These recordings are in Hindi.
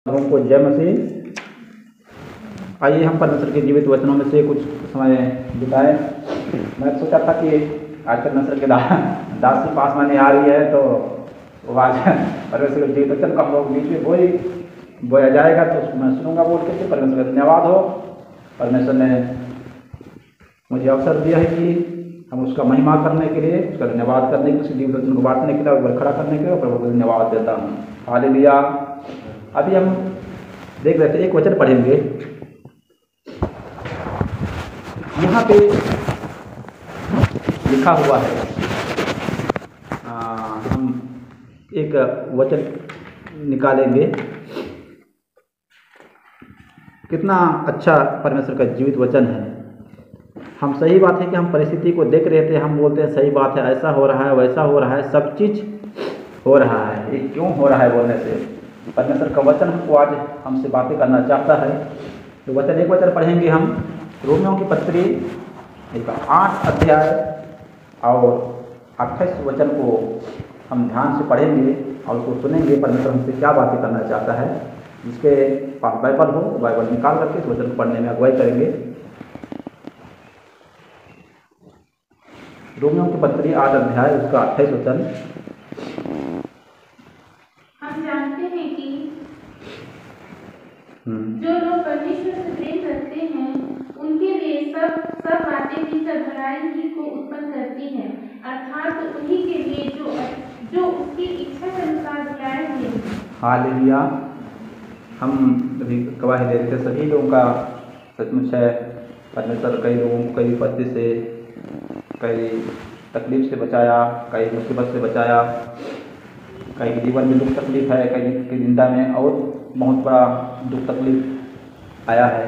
को जय मसीह। आइए हम परमेश्वर के जीवित वचनों में से कुछ समय बिताएं। मैं सोचा था कि आज परमेश्वर के दासी पास में आ रही है तो वो आज परमेश्वर के जीवित वचन को हम लोग बीच में बोया जाएगा तो उसको मैं सुनूंगा बोल के। परमेश्वर का धन्यवाद हो। परमेश्वर ने मुझे अवसर दिया है कि हम उसका महिमा करने के लिए, उसका धन्यवाद करने के लिए, उसके जीवित वचन को बांटने के लिए और खड़ा करने के लिए प्रभु को धन्यवाद देता हूँ। हालेलुया। अभी हम देख रहे थे, एक वचन पढ़ेंगे। यहाँ पे लिखा हुआ है, हम एक वचन निकालेंगे। कितना अच्छा परमेश्वर का जीवित वचन है। हम सही बात है कि हम परिस्थिति को देख रहे थे, हम बोलते हैं सही बात है, ऐसा हो रहा है, वैसा हो रहा है, सब चीज़ हो रहा है, ये क्यों हो रहा है बोलने से परमेश्वर का वचन हमको आज हमसे बातें करना चाहता है। तो वचन एक वचन पढ़ेंगे हम, रोमियों की पत्री 8 अध्याय और 28 वचन को हम ध्यान से पढ़ेंगे और उसको सुनेंगे। परमेश्वर हमसे क्या बातें करना चाहता है। जिसके पास बाइबल हो, बाइबल निकाल करके इस वचन को पढ़ने में अगुवाई करेंगे। रोमियों की पत्री 8 अध्याय उसका 28 वचन। हम जानते हैं कि जो लोग परमेश्वर से प्रेम करते हैं उनके लिए सब बातें मिलकर भलाई ही को उत्पन्न करती हैं, अर्थात उन्हीं के लिए जो उसकी इच्छा के अनुसार बुलाए हुए हैं। हालेलुया। हम अभी गवाही दे रहे थे, सभी लोगों का सचमुच है परमेश्वर कई लोगों को कई विपत्ति से, कई तकलीफ से बचाया, कई मुसीबत से बचाया, कई के जीवन में दुख तकलीफ है, कई की जिंदा में और बहुत बड़ा दुख तकलीफ आया है।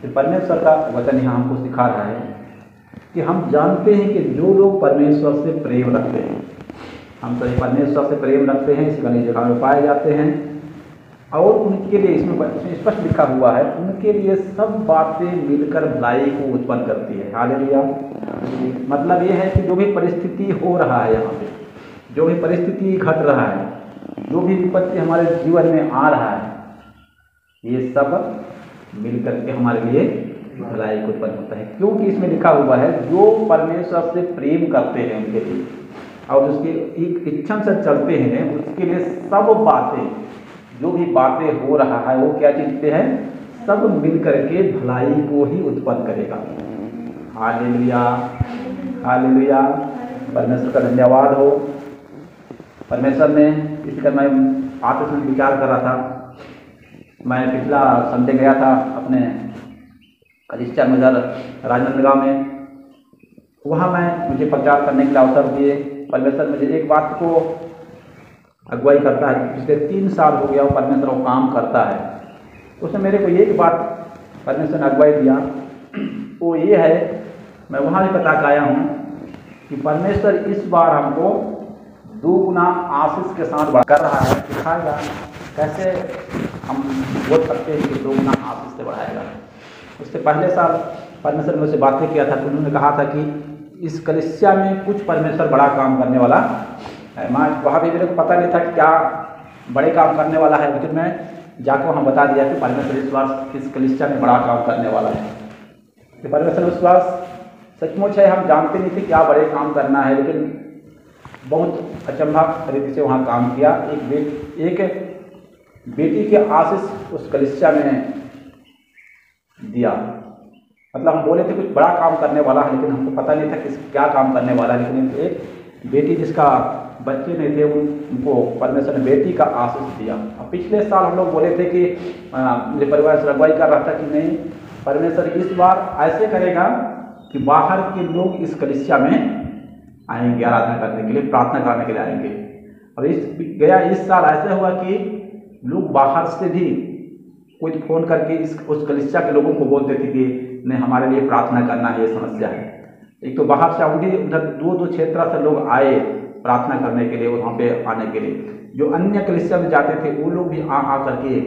तो परमेश्वर का वचन यहाँ हमको सिखा रहा है कि हम जानते हैं कि जो लोग परमेश्वर से प्रेम रखते हैं, हम सभी परमेश्वर से प्रेम रखते हैं, इसी गली जगह में पाए जाते हैं और उनके लिए इसमें स्पष्ट लिखा हुआ है, उनके लिए सब बातें मिलकर भलाई को उत्पन्न करती है। हालेलुया। मतलब ये है कि जो भी परिस्थिति हो रहा है, यहाँ पे जो भी परिस्थिति घट रहा है, जो भी विपत्ति हमारे जीवन में आ रहा है, ये सब मिलकर के हमारे लिए भलाई को उत्पन्न होता है। क्योंकि इसमें लिखा हुआ है जो परमेश्वर से प्रेम करते हैं उनके लिए और उसकी एक इच्छा से चलते हैं, उसके लिए सब बातें, जो भी बातें हो रहा है वो क्या चीज़ पे है, सब मिलकर के भलाई को ही उत्पन्न करेगा। हालेलुया। हालेलुया। परमेश्वर का धन्यवाद हो। परमेश्वर ने इसका मैं आपस में विचार कर रहा था। मैं पिछला संडे गया था अपने कलिसिया में उधर राजनांदगांव में, वहाँ मुझे प्रचार करने के लिए अवसर दिए। परमेश्वर मुझे एक बात को अगुवाई करता है, पिछले 3 साल हो गया वो परमेश्वर वो काम करता है। उसने मेरे को एक बात परमेश्वर ने अगुवाई दिया, वो ये है, मैं वहाँ भी बता के आया हूँ कि परमेश्वर इस बार हमको 2 गुना आशीष के साथ बढ़ा कर रहा है, दिखाएगा कैसे हम बोल सकते हैं कि 2 गुना आशीष से बढ़ाएगा। उससे पहले साल परमेश्वर ने मुझसे बातें किया था, तो उन्होंने कहा था कि इस कलिसिया में कुछ परमेश्वर बड़ा काम करने वाला है। मैं वहाँ भी मेरे को पता नहीं था कि क्या बड़े काम करने वाला है, लेकिन मैं जाकर वहाँ बता दिया कि परमेश्वर इस बार इस कलिसिया में बड़ा काम करने वाला है। तो परमेश्वर विश्वास सचमुच है, हम जानते नहीं थे क्या बड़े काम करना है, लेकिन बहुत अचंभा तरीके से वहाँ काम किया। एक बेटी के आशीष उस कलिसिया में दिया। मतलब हम बोले थे कुछ बड़ा काम करने वाला है, लेकिन हमको पता नहीं था कि क्या काम करने वाला है। लेकिन एक बेटी जिसका बच्चे नहीं थे उनको परमेश्वर ने बेटी का आशीष दिया। अब पिछले साल हम लोग बोले थे कि मेरे परिवार से अगुवाई कर रहा था कि नहीं, परमेश्वर इस बार ऐसे करेगा कि बाहर के लोग इस कलिसिया में आएंगे, आराधना करने के लिए, प्रार्थना करने के लिए आएंगे। और इस साल ऐसा हुआ कि लोग बाहर से भी कोई फ़ोन करके उस कलिसिया के लोगों को बोलते थे कि नहीं हमारे लिए प्रार्थना करना है, ये समस्या है। एक तो बाहर से उधर 2 क्षेत्र से लोग आए प्रार्थना करने के लिए, वहाँ पे आने के लिए। जो अन्य कलिसिया में जाते थे वो लोग भी आ करके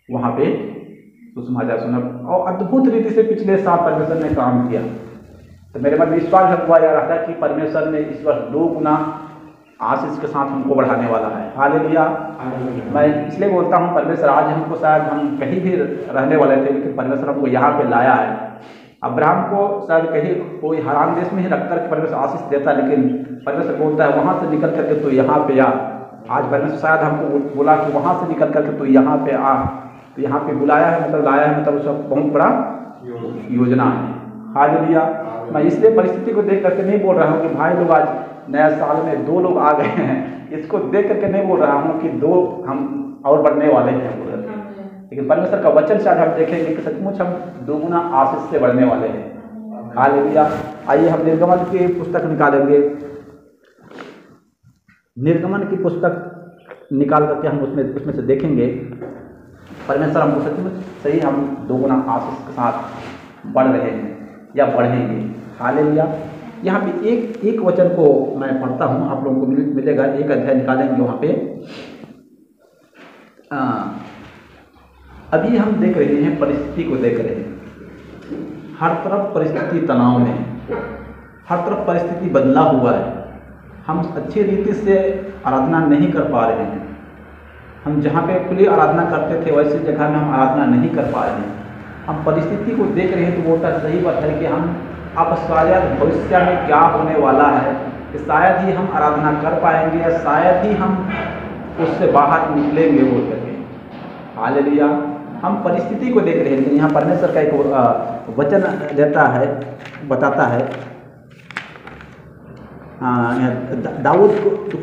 वहाँ पे सुसमाचार सुना और अद्भुत रीति से पिछले साल परमेश्वर ने काम किया। तो मेरे मन में विश्वास हुआ जा रहा था कि परमेश्वर ने इस वर्ष 2 गुना आशीष के साथ हमको बढ़ाने वाला है। हालेलुया। मैं इसलिए बोलता हूँ परमेश्वर आज हमको, शायद हम कहीं भी रहने वाले थे लेकिन परमेश्वर हमको यहाँ पे लाया है। अब्राहम को शायद कहीं कोई हराम देश में ही रख कर परमेश्वर आशीष देता, लेकिन परमेश्वर बोलता है वहाँ से निकल करके तो यहाँ पे आ। आज परमेश्वर शायद हमको बोला कि वहाँ से निकल करके तो यहाँ पे आ, तो यहाँ पे बुलाया है, मतलब लाया है, मतलब उसका बहुत बड़ा योजना है। हालेलुया। मैं इसलिए परिस्थिति को देख करके नहीं बोल रहा हूँ कि भाई लोग आज नया साल में 2 लोग आ गए हैं, इसको देख करके नहीं बोल रहा हूँ कि 2 हम और बढ़ने वाले हैं, लेकिन परमेश्वर का वचन से आज हम देखेंगे कि सचमुच हम 2 गुना आशीष से बढ़ने वाले हैं। हालेलुया। आइए हम निर्गमन की पुस्तक निकालेंगे। निर्गमन की पुस्तक निकाल करके हम उसमें से देखेंगे परमेश्वर हमको सचमुच सही हम 2 गुना आशीष के साथ बढ़ रहे हैं या बढ़ेंगे। हालेलुया। यहाँ पे एक वचन को मैं पढ़ता हूँ, आप लोगों को मिलेगा, एक अध्याय निकालेंगे वहाँ पे। अभी हम देख रहे हैं, परिस्थिति को देख रहे हैं, हर तरफ परिस्थिति तनाव में है, हर तरफ परिस्थिति बदला हुआ है। हम अच्छी रीति से आराधना नहीं कर पा रहे हैं। हम जहाँ पे खुली आराधना करते थे वैसी जगह में हम आराधना नहीं कर पा रहे हैं। हम परिस्थिति को देख रहे हैं तो बोलता सही बात है कि हम अब शायद भविष्य में क्या होने वाला है, कि शायद ही हम आराधना कर पाएंगे या शायद ही हम उससे बाहर निकलेंगे बोल करके। हालेलुया। हम परिस्थिति को देख रहे हैं, लेकिन यहाँ परमेश्वर का एक वचन देता है, बताता है। दाऊद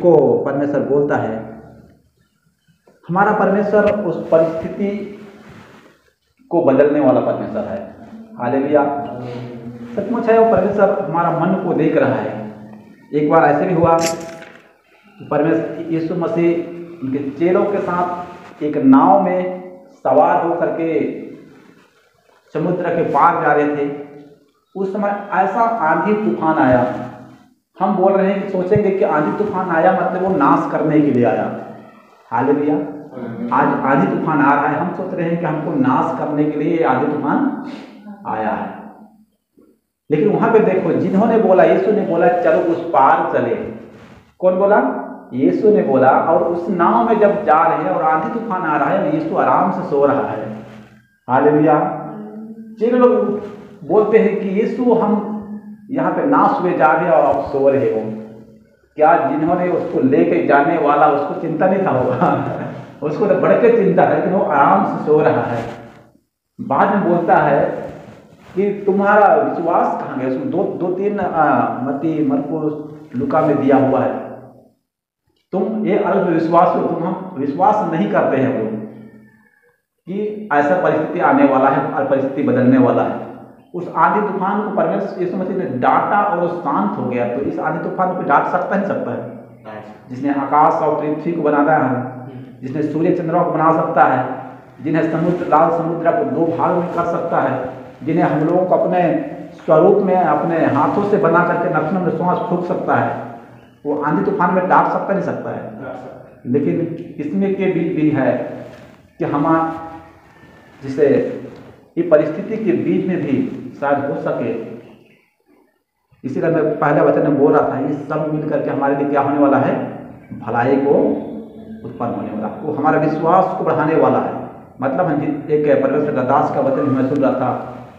को परमेश्वर बोलता है, हमारा परमेश्वर उस परिस्थिति को बदलने वाला परमेश्वर है। हालेलुया। सचमुच है, वो परमेश्वर हमारा मन को देख रहा है। एक बार ऐसे भी हुआ कि परमेश्वर यीशु मसीह उनके चेलों के साथ एक नाव में सवार होकर के समुद्र के पार जा रहे थे। उस समय ऐसा आंधी तूफान आया, हम बोल रहे हैं कि सोचेंगे कि आंधी तूफान आया मतलब वो नाश करने के लिए आया। हालेलुया। आज आंधी तूफान आ रहा है, हम सोच रहे हैं कि हमको नाश करने के लिए आंधी तूफान आया है, लेकिन वहां पे देखो, जिन्होंने बोला, यीशु ने बोला चलो उस पार चले। कौन बोला? यीशु ने बोला। और उस नाव में जब जा रहे हैं और आंधी तूफान आ रहा है, यीशु आराम से सो रहा है। हालेलुया। जिन लोग बोलते हैं कि यीशु हम यहाँ पे नाश हुए जा रहे हैं और आप सो रहे हो, क्या जिन्होंने उसको लेके जाने वाला उसको चिंता नहीं था होगा? उसको तो बढ़ के चिंता है, लेकिन वो आराम से सो रहा है। बाद में बोलता है कि तुम्हारा विश्वास कहाँ गया? उसमें 2-3 मत्ती, मरकुस, लूका में दिया हुआ है। तुम ये अल्प विश्वास हो, तुम हम विश्वास नहीं करते हैं लोग कि ऐसा परिस्थिति आने वाला है और परिस्थिति बदलने वाला है। उस आंधी तूफान को परमेश्वर यीशु मसीह ने डांटा और वो शांत हो गया। तो इस आंधी तूफान को डांट सकता नहीं सकता है? जिसने आकाश और पृथ्वी को बनाया है, जिसने सूर्य चंद्रमा को बना सकता है, जिन्हें समुद्र, लाल समुद्र को 2 भाग में कर सकता है, जिन्हें हम लोगों को अपने स्वरूप में अपने हाथों से बना करके नथनों में श्वास फूंक सकता है, वो आंधी तूफान में डांट सकता नहीं सकता है। लेकिन इसमें के बीच भी है कि हम जिसे ये परिस्थिति के बीच में भी शायद हो सके, इसीलिए मैं पहले वचन में बोल रहा था, ये सब मिल करके हमारे लिए क्या होने वाला है? भलाई को उत्पन्न होने वाला, वो हमारे विश्वास को बढ़ाने वाला है। मतलब हम एक परमेश्वर का दास का वचन मैं सुन रहा था,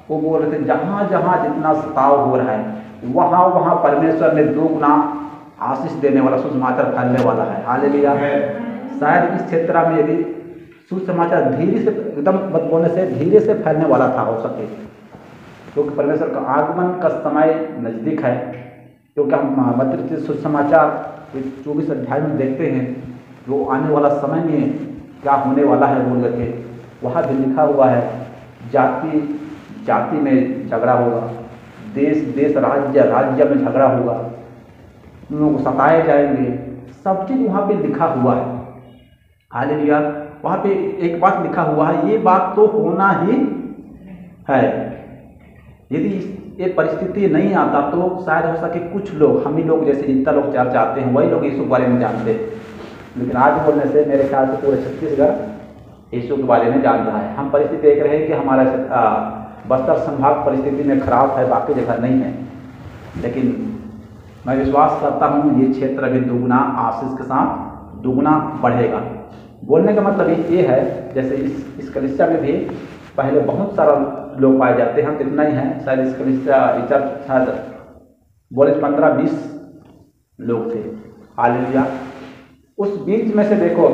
वो बोल रहे थे जहाँ जहाँ जितना सताव हो रहा है वहाँ वहाँ परमेश्वर ने 2 गुना आशीष देने वाला सुसमाचार फैलने वाला है। हालेलुया। शायद इस क्षेत्र में यदि सुसमाचार धीरे से, एकदम मत बोलने से, धीरे से फैलने वाला था हो सके, क्योंकि परमेश्वर का आगमन का समय नज़दीक है। क्योंकि हम मत्ती सुसमाचार 24 अध्याय में देखते हैं जो आने वाला समय में क्या होने वाला है बोल करके, वहाँ भी लिखा हुआ है जाति जाति में झगड़ा होगा, देश देश राज्य राज्य में झगड़ा होगा, उन लोगों को सताए जाएंगे, सब चीज़ वहाँ पे लिखा हुआ है। हालेलुया। वहाँ पे एक बात लिखा हुआ है, ये बात तो होना ही है। यदि ये परिस्थिति नहीं आता तो शायद हो सके कुछ लोग, हम ही लोग जैसे जितना लोग चर्च आते हैं वही लोग यीशु के बारे में जानते हैं, लेकिन आज बोलने से मेरे ख्याल से पूरे छत्तीसगढ़ यीशु के बारे में जान रहा है। हम परिस्थिति देख रहे हैं कि हमारा बस्तर संभाग परिस्थिति में खराब है, बाकी जगह नहीं है, लेकिन मैं विश्वास करता हूँ ये क्षेत्र अभी दुगुना आशीष के साथ दुगुना बढ़ेगा। बोलने का मतलब ये है, जैसे इस कलिसिया में भी पहले बहुत सारा लोग पाए जाते हैं, तो इतना ही है शायद इस कलिसिया चर्च शायद बोले 15-20 लोग थे। हालेलुया। उस बीच में से देखो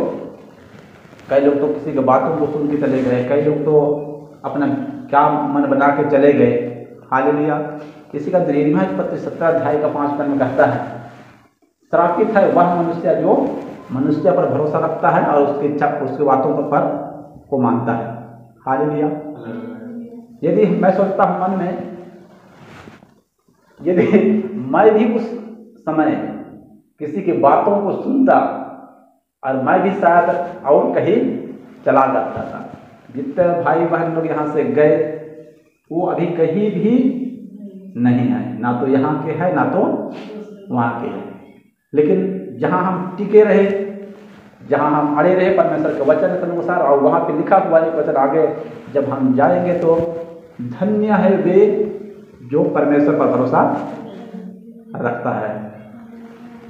कई लोग तो किसी की बातों को सुन के चले गए, कई लोग तो अपना क्या मन बना के चले गए। हालेलुया। किसी का 17 का 5 पद में कहता है, श्रापित है वह मनुष्य जो मनुष्य पर भरोसा रखता है और उसकी इच्छा उसकी बातों पर को मानता है। हालेलुया। यदि मैं सोचता हूँ मन में, यदि मैं भी उस समय किसी की बातों को सुनता और मैं भी शायद और कहीं चला जाता था। जितने भाई बहन लोग यहाँ से गए वो अभी कहीं भी नहीं है, ना तो यहाँ के हैं ना तो वहाँ के हैं। लेकिन जहाँ हम टिके रहे, जहाँ हम अड़े रहे परमेश्वर के वचन के अनुसार, और वहाँ पे लिखा हुआ है वचन आगे जब हम जाएंगे तो धन्य है वे जो परमेश्वर पर भरोसा रखता है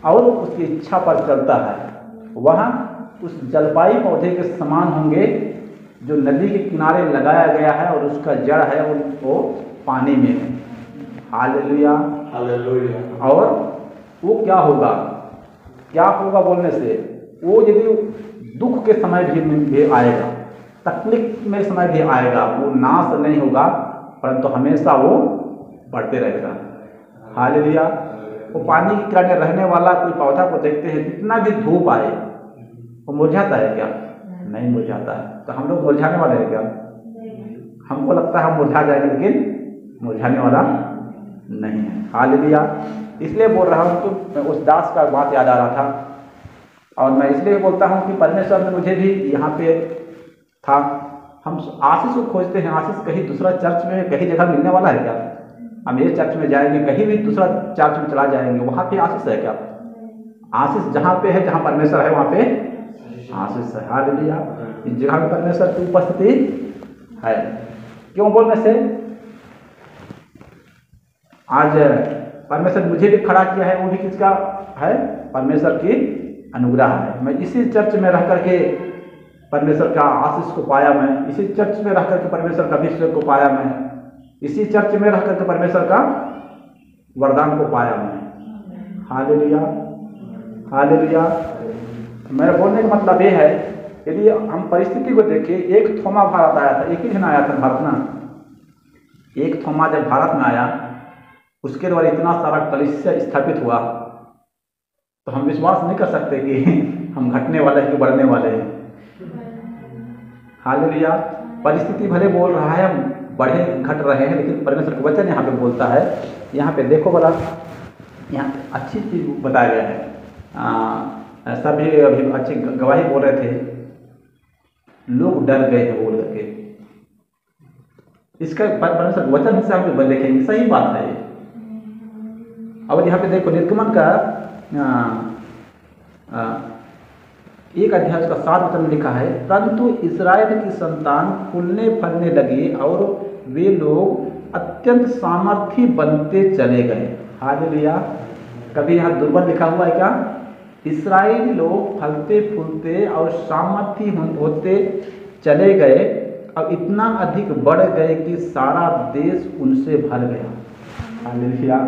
और उसकी इच्छा पर चलता है। वहाँ उस जलपाई पौधे के समान होंगे जो नदी के किनारे लगाया गया है और उसका जड़ है वो पानी में है। हालेलुया। हालेलुया। और वो क्या होगा बोलने से, वो यदि दुख के समय भी आएगा, तकलीफ में समय भी आएगा, वो नाश नहीं होगा परंतु हमेशा वो बढ़ते रहेगा। हालेलुया। वो पानी के किनारे रहने वाला कोई पौधा को देखते हैं, जितना भी धूप आए वो मुरझाता है क्या? नहीं मुरझाता है। तो हम लोग मुरझाने वाले हैं क्या? हमको लगता है हम मुरझा जाएंगे, लेकिन मुरझाने वाला नहीं है। हालेलुया। इसलिए बोल रहा हूँ कि उस दास का बात याद आ रहा था, और मैं इसलिए बोलता हूँ कि परमेश्वर ने मुझे भी यहाँ पे था। हम आशीष को खोजते हैं, आशीष कहीं दूसरा चर्च में कहीं जगह मिलने वाला है क्या? हम ये चर्च में जाएंगे, कहीं भी दूसरा चर्च में चला जाएंगे, वहाँ पे आशीष है क्या? आशीष जहाँ पे है, जहाँ परमेश्वर है वहाँ पे आशीष है। हालेलुया। इस जगह में परमेश्वर की उपस्थिति है। क्यों बोलने से आज परमेश्वर मुझे भी खड़ा किया है, वो भी किसका है? परमेश्वर की अनुग्रह है। मैं इसी चर्च में रह करके परमेश्वर का आशीष को पाया, मैं इसी चर्च में रह करके परमेश्वर का अभिषेक को पाया, मैं इसी चर्च में रह करके परमेश्वर का वरदान को पाया मैं। हालेलुया। हालेलुया। मेरे बोलने का मतलब ये है, यदि हम परिस्थिति को देखें, एक थोमा भारत आया था, एक ही दिन आया था भारत ना। एक थोमा जब भारत में आया, उसके द्वारा इतना सारा कलीसिया स्थापित हुआ, तो हम विश्वास नहीं कर सकते कि हम घटने वाले हैं कि बढ़ने वाले हैं। हालेलुया। परिस्थिति भले बोल रहा है हम बढ़े घट रहे हैं, लेकिन परमेश्वर का वचन यहाँ पे बोलता है। यहाँ पे देखो बोला, यहाँ पे अच्छी चीज बताया गया है। सभी अभी अच्छी गवाही बोल रहे थे, लोग डर गए हैं बोल करके। इसका परमेश्वर वचन से हम देखेंगे, सही बात है। अब यहाँ पे देखो निर्गमन का 1 अध्याय का 7 वचन में लिखा है, परंतु इस्राएल की संतान फूलने फलने लगी और वे लोग अत्यंत सामर्थी बनते चले गए। हालेलुया। कभी यहाँ दुर्बल लिखा हुआ है क्या? इस्राएली लोग फलते फूलते और सामर्थी होते चले गए और इतना अधिक बढ़ गए कि सारा देश उनसे भर गया। हालेलुया।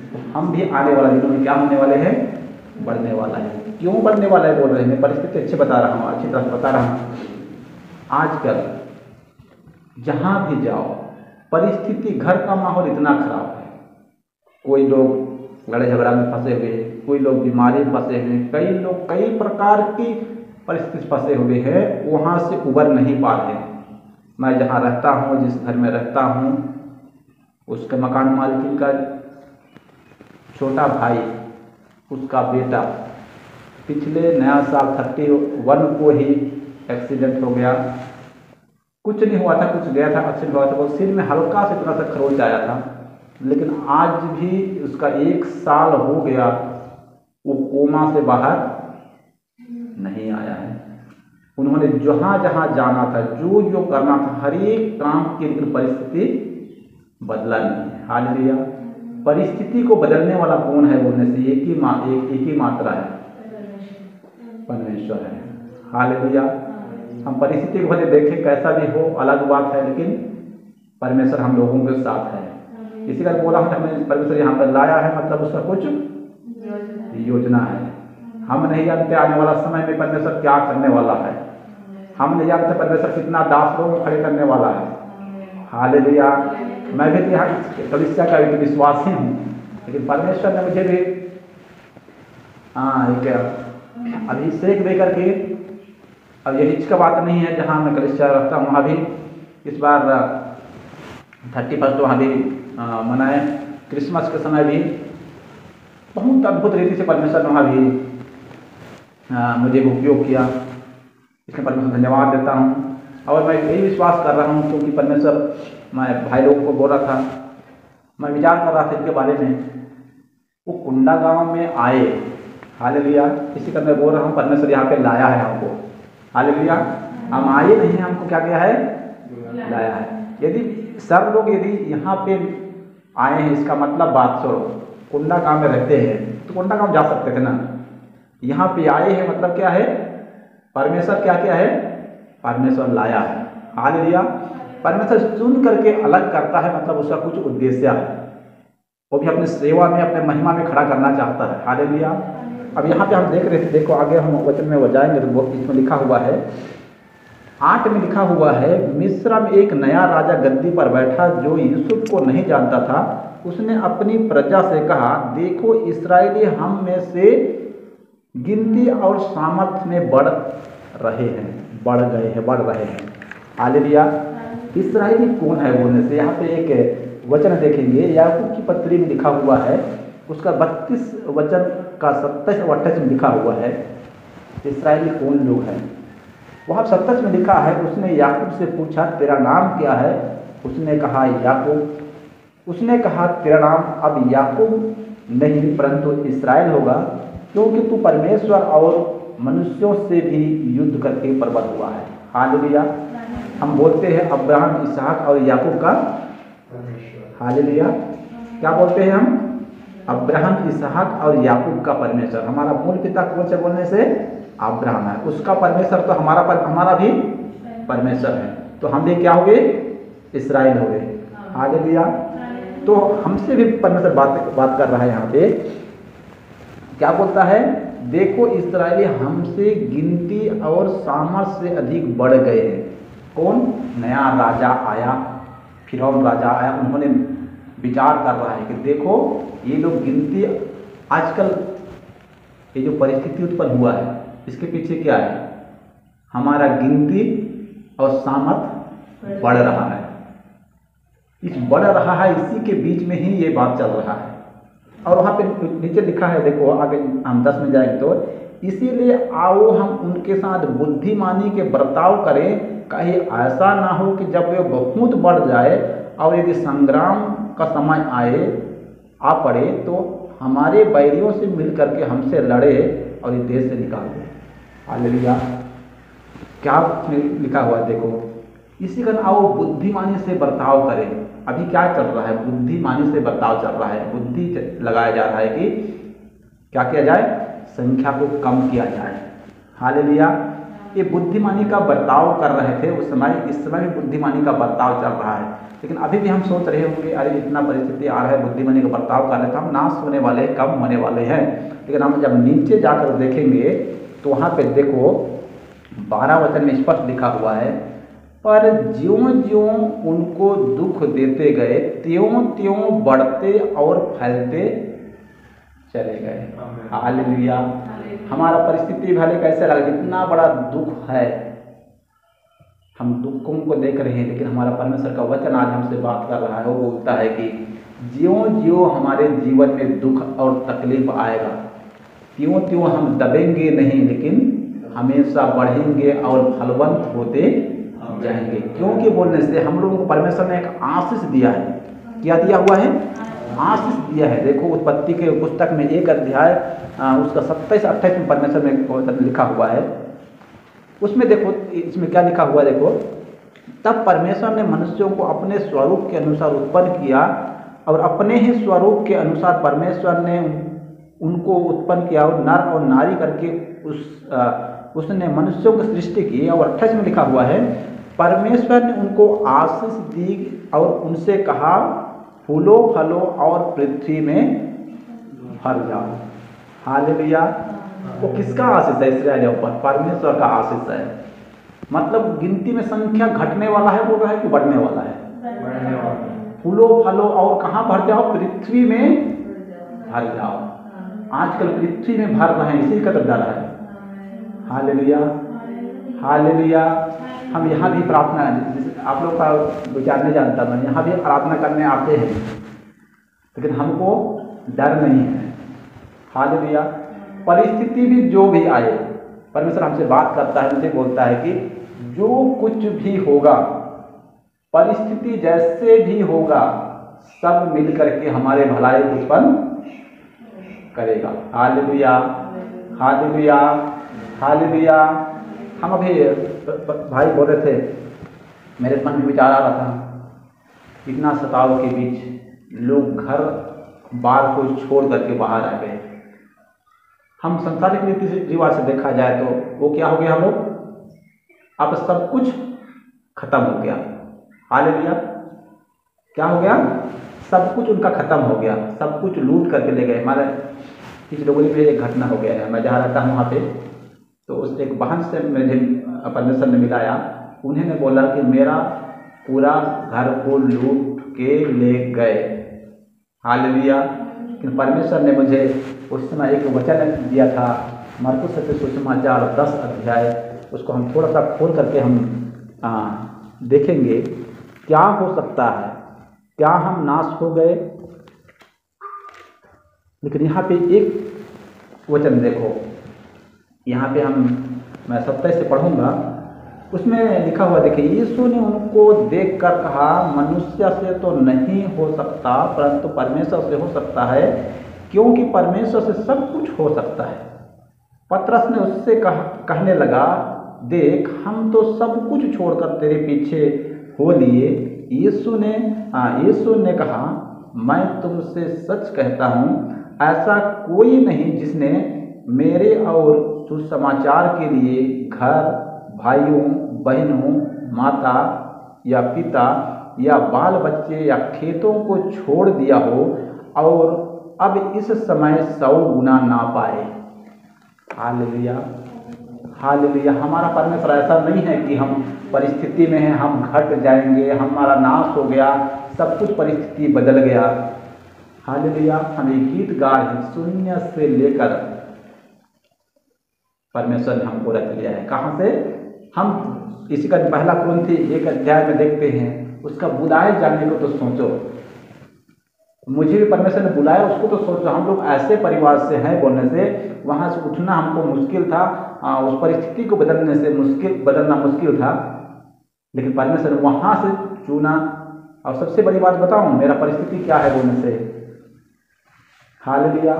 तो हम भी आने वाले दिनों में क्या होने वाले हैं? बढ़ने वाला है। क्यों बढ़ने वाला है बोल रहे हैं? मैं परिस्थिति अच्छी बता रहा हूँ, अच्छी तरह से बता रहा हूँ। आजकल जहाँ भी जाओ परिस्थिति, घर का माहौल इतना खराब है। कोई लोग लड़ाई झगड़ा में फंसे हुए, कोई लोग बीमारी में फंसे हुए, कई लोग कई प्रकार की परिस्थिति फंसे हुए हैं, वहाँ से उबर नहीं पा रहे। मैं जहाँ रहता हूँ, जिस घर में रहता हूँ, उसके मकान मालिक का छोटा भाई, उसका बेटा पिछले नया साल 31 को ही एक्सीडेंट हो गया। कुछ नहीं हुआ था, कुछ गया था, एक्सीडेंट हुआ था, वो सिर में हल्का से इतना सा खरोच आया था, लेकिन आज भी उसका 1 साल हो गया, वो कोमा से बाहर नहीं आया है। उन्होंने जहाँ जहाँ जाना था, जो जो करना था, हर एक काम की, लेकिन परिस्थिति बदला नहीं। हालेलुया। परिस्थिति को बदलने वाला कौन है बोलने से एक ही मात्रा है, परमेश्वर है। हालेलुया। हम परिस्थिति को भले देखें कैसा भी हो अलग बात है, लेकिन परमेश्वर हम लोगों के साथ है। इसी का बोला हमें परमेश्वर यहाँ पर लाया है, मतलब उसका कुछ योजना है। हम नहीं जानते आने वाला समय में परमेश्वर क्या करने वाला है, हम नहीं जानते परमेश्वर कितना दास लोगों को खड़े करने वाला है। हालेलुया। मैं भी यहाँ कलीसिया का एक विश्वासी हूँ, लेकिन परमेश्वर ने मुझे भी एक अभिषेक दे करके, अब यही का बात नहीं है जहाँ मैं कलीसिया रखता हूँ, वहाँ भी इस बार 31 वहाँ भी मनाए। क्रिसमस के समय भी बहुत अद्भुत रीति से परमेश्वर ने वहाँ भी मुझे उपयोग किया। इसमें परमेश्वर धन्यवाद देता हूँ। और मैं यही विश्वास कर रहा हूँ, क्योंकि परमेश्वर, मैं भाई लोगों को बोल रहा था, मैं विचार कर रहा था इनके बारे में, वो कुंडा गांव में आए। हालेलुया। इसी का मैं बोल रहा हूँ परमेश्वर यहाँ पे लाया है हमको। हालेलुया। हम आए नहीं, हमको क्या किया है, लाया है। यदि सब लोग यदि यहाँ पे आए हैं, इसका मतलब बात छोड़ो, कुंडा गांव में रहते हैं तो कुंडा गांव जा सकते थे ना, यहाँ पे आए हैं मतलब क्या है, परमेश्वर क्या क्या है, परमेश्वर लाया है। हालेलुया। परमेश्वर चुन करके अलग करता है, मतलब उसका कुछ उद्देश्य है, वो भी अपनी सेवा में अपने महिमा में खड़ा करना चाहता है। हालेलुया। अब यहाँ पे हम देख रहे थे, देखो आगे हम वचन में वो जाएंगे तो इसमें लिखा हुआ है, 8 में लिखा हुआ है, मिस्र में एक नया राजा गद्दी पर बैठा जो यूसुफ को नहीं जानता था। उसने अपनी प्रजा से कहा, देखो इस्राएली हम में से गिनती और सामर्थ्य में बढ़ रहे हैं। हालेलुया। इस्राएली कौन है बोलने से यहाँ पे एक वचन देखेंगे, याकूब की पत्री में लिखा हुआ है, उसका 32 वचन का 27 और 28 में लिखा हुआ है, इस्राएली कौन लोग हैं। वहाँ 27 में लिखा है, उसने याकूब से पूछा, तेरा नाम क्या है? उसने कहा याकूब। उसने कहा, तेरा नाम अब याकूब नहीं परंतु इस्राएल होगा, क्योंकि तू परमेश्वर और मनुष्यों से भी युद्ध करके प्रबल हुआ है। हालेलुया। हम बोलते हैं अब्राहम, इसहाक और याकूब का हालेलुया। क्या बोलते हैं हम? अब्राहम, इसहाक और याकूब का परमेश्वर। हमारा मूल पिता कौन से बोलने से? अब्राहम है। उसका परमेश्वर तो हमारा भी परमेश्वर है, तो हम भी क्या हुए? इस्राएल हुए। हालेलुया। तो हमसे भी परमेश्वर बात कर रहा है। यहाँ पे क्या बोलता है? देखो इस्राएली हमसे गिनती और सामर्थ्य से अधिक बढ़ गए हैं। कौन? नया राजा आया, फिरौन राजा आया, उन्होंने विचार कर रहा है कि देखो ये लोग गिनती, आजकल ये जो परिस्थिति उत्पन्न हुआ है इसके पीछे क्या है? हमारा गिनती और सामर्थ्य बढ़ रहा है। इस बढ़ रहा है, इसी के बीच में ही ये बात चल रहा है। और वहाँ पे नीचे लिखा है, देखो आगे हम 10 में जाएंगे तो, इसीलिए आओ हम उनके साथ बुद्धिमानी के बर्ताव करें, कहीं ऐसा ना हो कि जब वे बहुत बढ़ जाए और यदि संग्राम का समय आ पड़े तो हमारे बैरियों से मिल करके हमसे लड़े और इस देश से निकाल दे। हालेलुया। क्या लिखा हुआ देखो, इसी कारण आओ बुद्धिमानी से बर्ताव करें। अभी क्या चल रहा है? बुद्धिमानी से बर्ताव चल रहा है। बुद्धि लगाया जा रहा है कि क्या किया जाए? संख्या को कम किया जाए। हालेलुया। ये बुद्धिमानी का बर्ताव कर रहे थे उस समय, इस समय भी बुद्धिमानी का बर्ताव चल रहा है। लेकिन अभी भी हम सोच रहे होंगे, अरे इतना परिस्थिति आ रहा है, बुद्धिमानी का बर्ताव कर रहे थे, हम नाश होने वाले, कम होने वाले हैं। लेकिन हम जब नीचे जाकर देखेंगे तो वहाँ पे देखो 12 वचन में स्पष्ट लिखा हुआ है, पर ज्यों ज्यों उनको दुख देते गए त्यों त्यों बढ़ते और फैलते चले गए। हालेलुया। हमारा परिस्थिति भले कैसे लगे, इतना बड़ा दुख है, हम दुखों को देख रहे हैं, लेकिन हमारा परमेश्वर का वचन आज हमसे बात कर रहा है। वो बोलता है कि ज्यों ज्यों हमारे जीवन में दुख और तकलीफ आएगा, त्यों त्यों हम दबेंगे नहीं, लेकिन हमेशा बढ़ेंगे और फलवंत होते जाएंगे। क्योंकि बोलने से हम लोगों को परमेश्वर ने एक आशीष दिया है। क्या दिया हुआ है? आशीष दिया है। देखो उत्पत्ति के पुस्तक में 1 अध्याय उसका 27-28 में परमेश्वर में लिखा हुआ है। उसमें देखो, इसमें क्या लिखा हुआ है देखो, तब परमेश्वर ने मनुष्यों को अपने स्वरूप के अनुसार उत्पन्न किया, और अपने ही स्वरूप के अनुसार परमेश्वर ने उनको उत्पन्न किया और नर और नारी करके उसने मनुष्यों की सृष्टि की। और 28 में लिखा हुआ है, परमेश्वर ने उनको आशीष दी और उनसे कहा, फूलो फलो और पृथ्वी में भर जाओ। हालेलुया। वो किसका आशीष है इस्राएलियों पर? परमेश्वर का आशीष है। मतलब गिनती में संख्या घटने वाला है बोल रहा है कि बढ़ने वाला है? बढ़ने वाला। फूलो फलो और कहाँ भर जाओ? पृथ्वी में भर जाओ। आजकल पृथ्वी में भर रहे हैं, इसी का तो डर है। Hallelujah, hallelujah. हम यहाँ भी प्रार्थना, आप लोग का विचार नहीं जानता मैं, यहाँ भी प्रार्थना करने आते हैं, लेकिन हमको डर नहीं है। हालेलुया। परिस्थिति भी जो भी आए, परमेश्वर हमसे बात करता है, हमसे बोलता है कि जो कुछ भी होगा, परिस्थिति जैसे भी होगा, सब मिल करके हमारे भलाई उत्पन्न करेगा। Hallelujah, hallelujah, hallelujah. हम अभी भाई बोल रहे थे, मेरे मन में विचार आ रहा था, इतना सताव के बीच लोग घर बार को छोड़ करके बाहर आ गए। हम संसारिक रीति रिवाज से देखा जाए तो वो क्या हो गया, हम लोग अब सब कुछ खत्म हो गया। हालेलुया। क्या हो गया? सब कुछ उनका खत्म हो गया, सब कुछ लूट करके ले गए। हमारे कुछ लोगों ने भी एक घटना हो गया है, मैं जहाँ रहता हूँ वहाँ पे, तो उस एक बहन से मुझे परमेश्वर ने मिलाया। उन्होंने बोला कि मेरा पूरा घर को लूट के ले गए। हालेलुया। लेकिन परमेश्वर ने मुझे उस समय एक वचन दिया था, मरकुस सुसमाचार 10 अध्याय, उसको हम थोड़ा सा खोल करके हम देखेंगे क्या हो सकता है। क्या हम नाश हो गए? लेकिन यहाँ पे एक वचन देखो, यहाँ पे मैं 27 से पढ़ूंगा, उसमें लिखा हुआ देखिए, यीशु ने उनको देखकर कहा, मनुष्य से तो नहीं हो सकता परंतु परमेश्वर से हो सकता है, क्योंकि परमेश्वर से सब कुछ हो सकता है। पतरस ने उससे कहने लगा, देख हम तो सब कुछ छोड़कर तेरे पीछे हो लिए। यीशु ने कहा, मैं तुमसे सच कहता हूँ, ऐसा कोई नहीं जिसने मेरे और सुसमाचार के लिए घर, भाइयों, बहनों, माता या पिता या बाल बच्चे या खेतों को छोड़ दिया हो और अब इस समय 100 गुना ना पाए। Hallelujah, hallelujah. हमारा परमेश्वर ऐसा नहीं है कि हम परिस्थिति में हैं, हम घट जाएंगे, हमारा नाश हो गया, सब कुछ परिस्थिति बदल गया। हालेलुया। हम एक गीत गा रहे हैं, शून्य से लेकर परमेश्वर ने हमको रख लिया है। कहाँ से? हम इसी का पहला कुरिन्थी 1 अध्याय में देखते हैं, उसका बुलाए जाने को तो सोचो। मुझे भी परमेश्वर ने बुलाया, उसको तो सोचो। हम लोग ऐसे परिवार से हैं बोलने से, वहाँ से उठना हमको मुश्किल था, उस परिस्थिति को बदलना मुश्किल था, लेकिन परमेश्वर ने वहाँ से चुना। और सबसे बड़ी बात बताऊँ, मेरा परिस्थिति क्या है बोलने से? हालेलुया।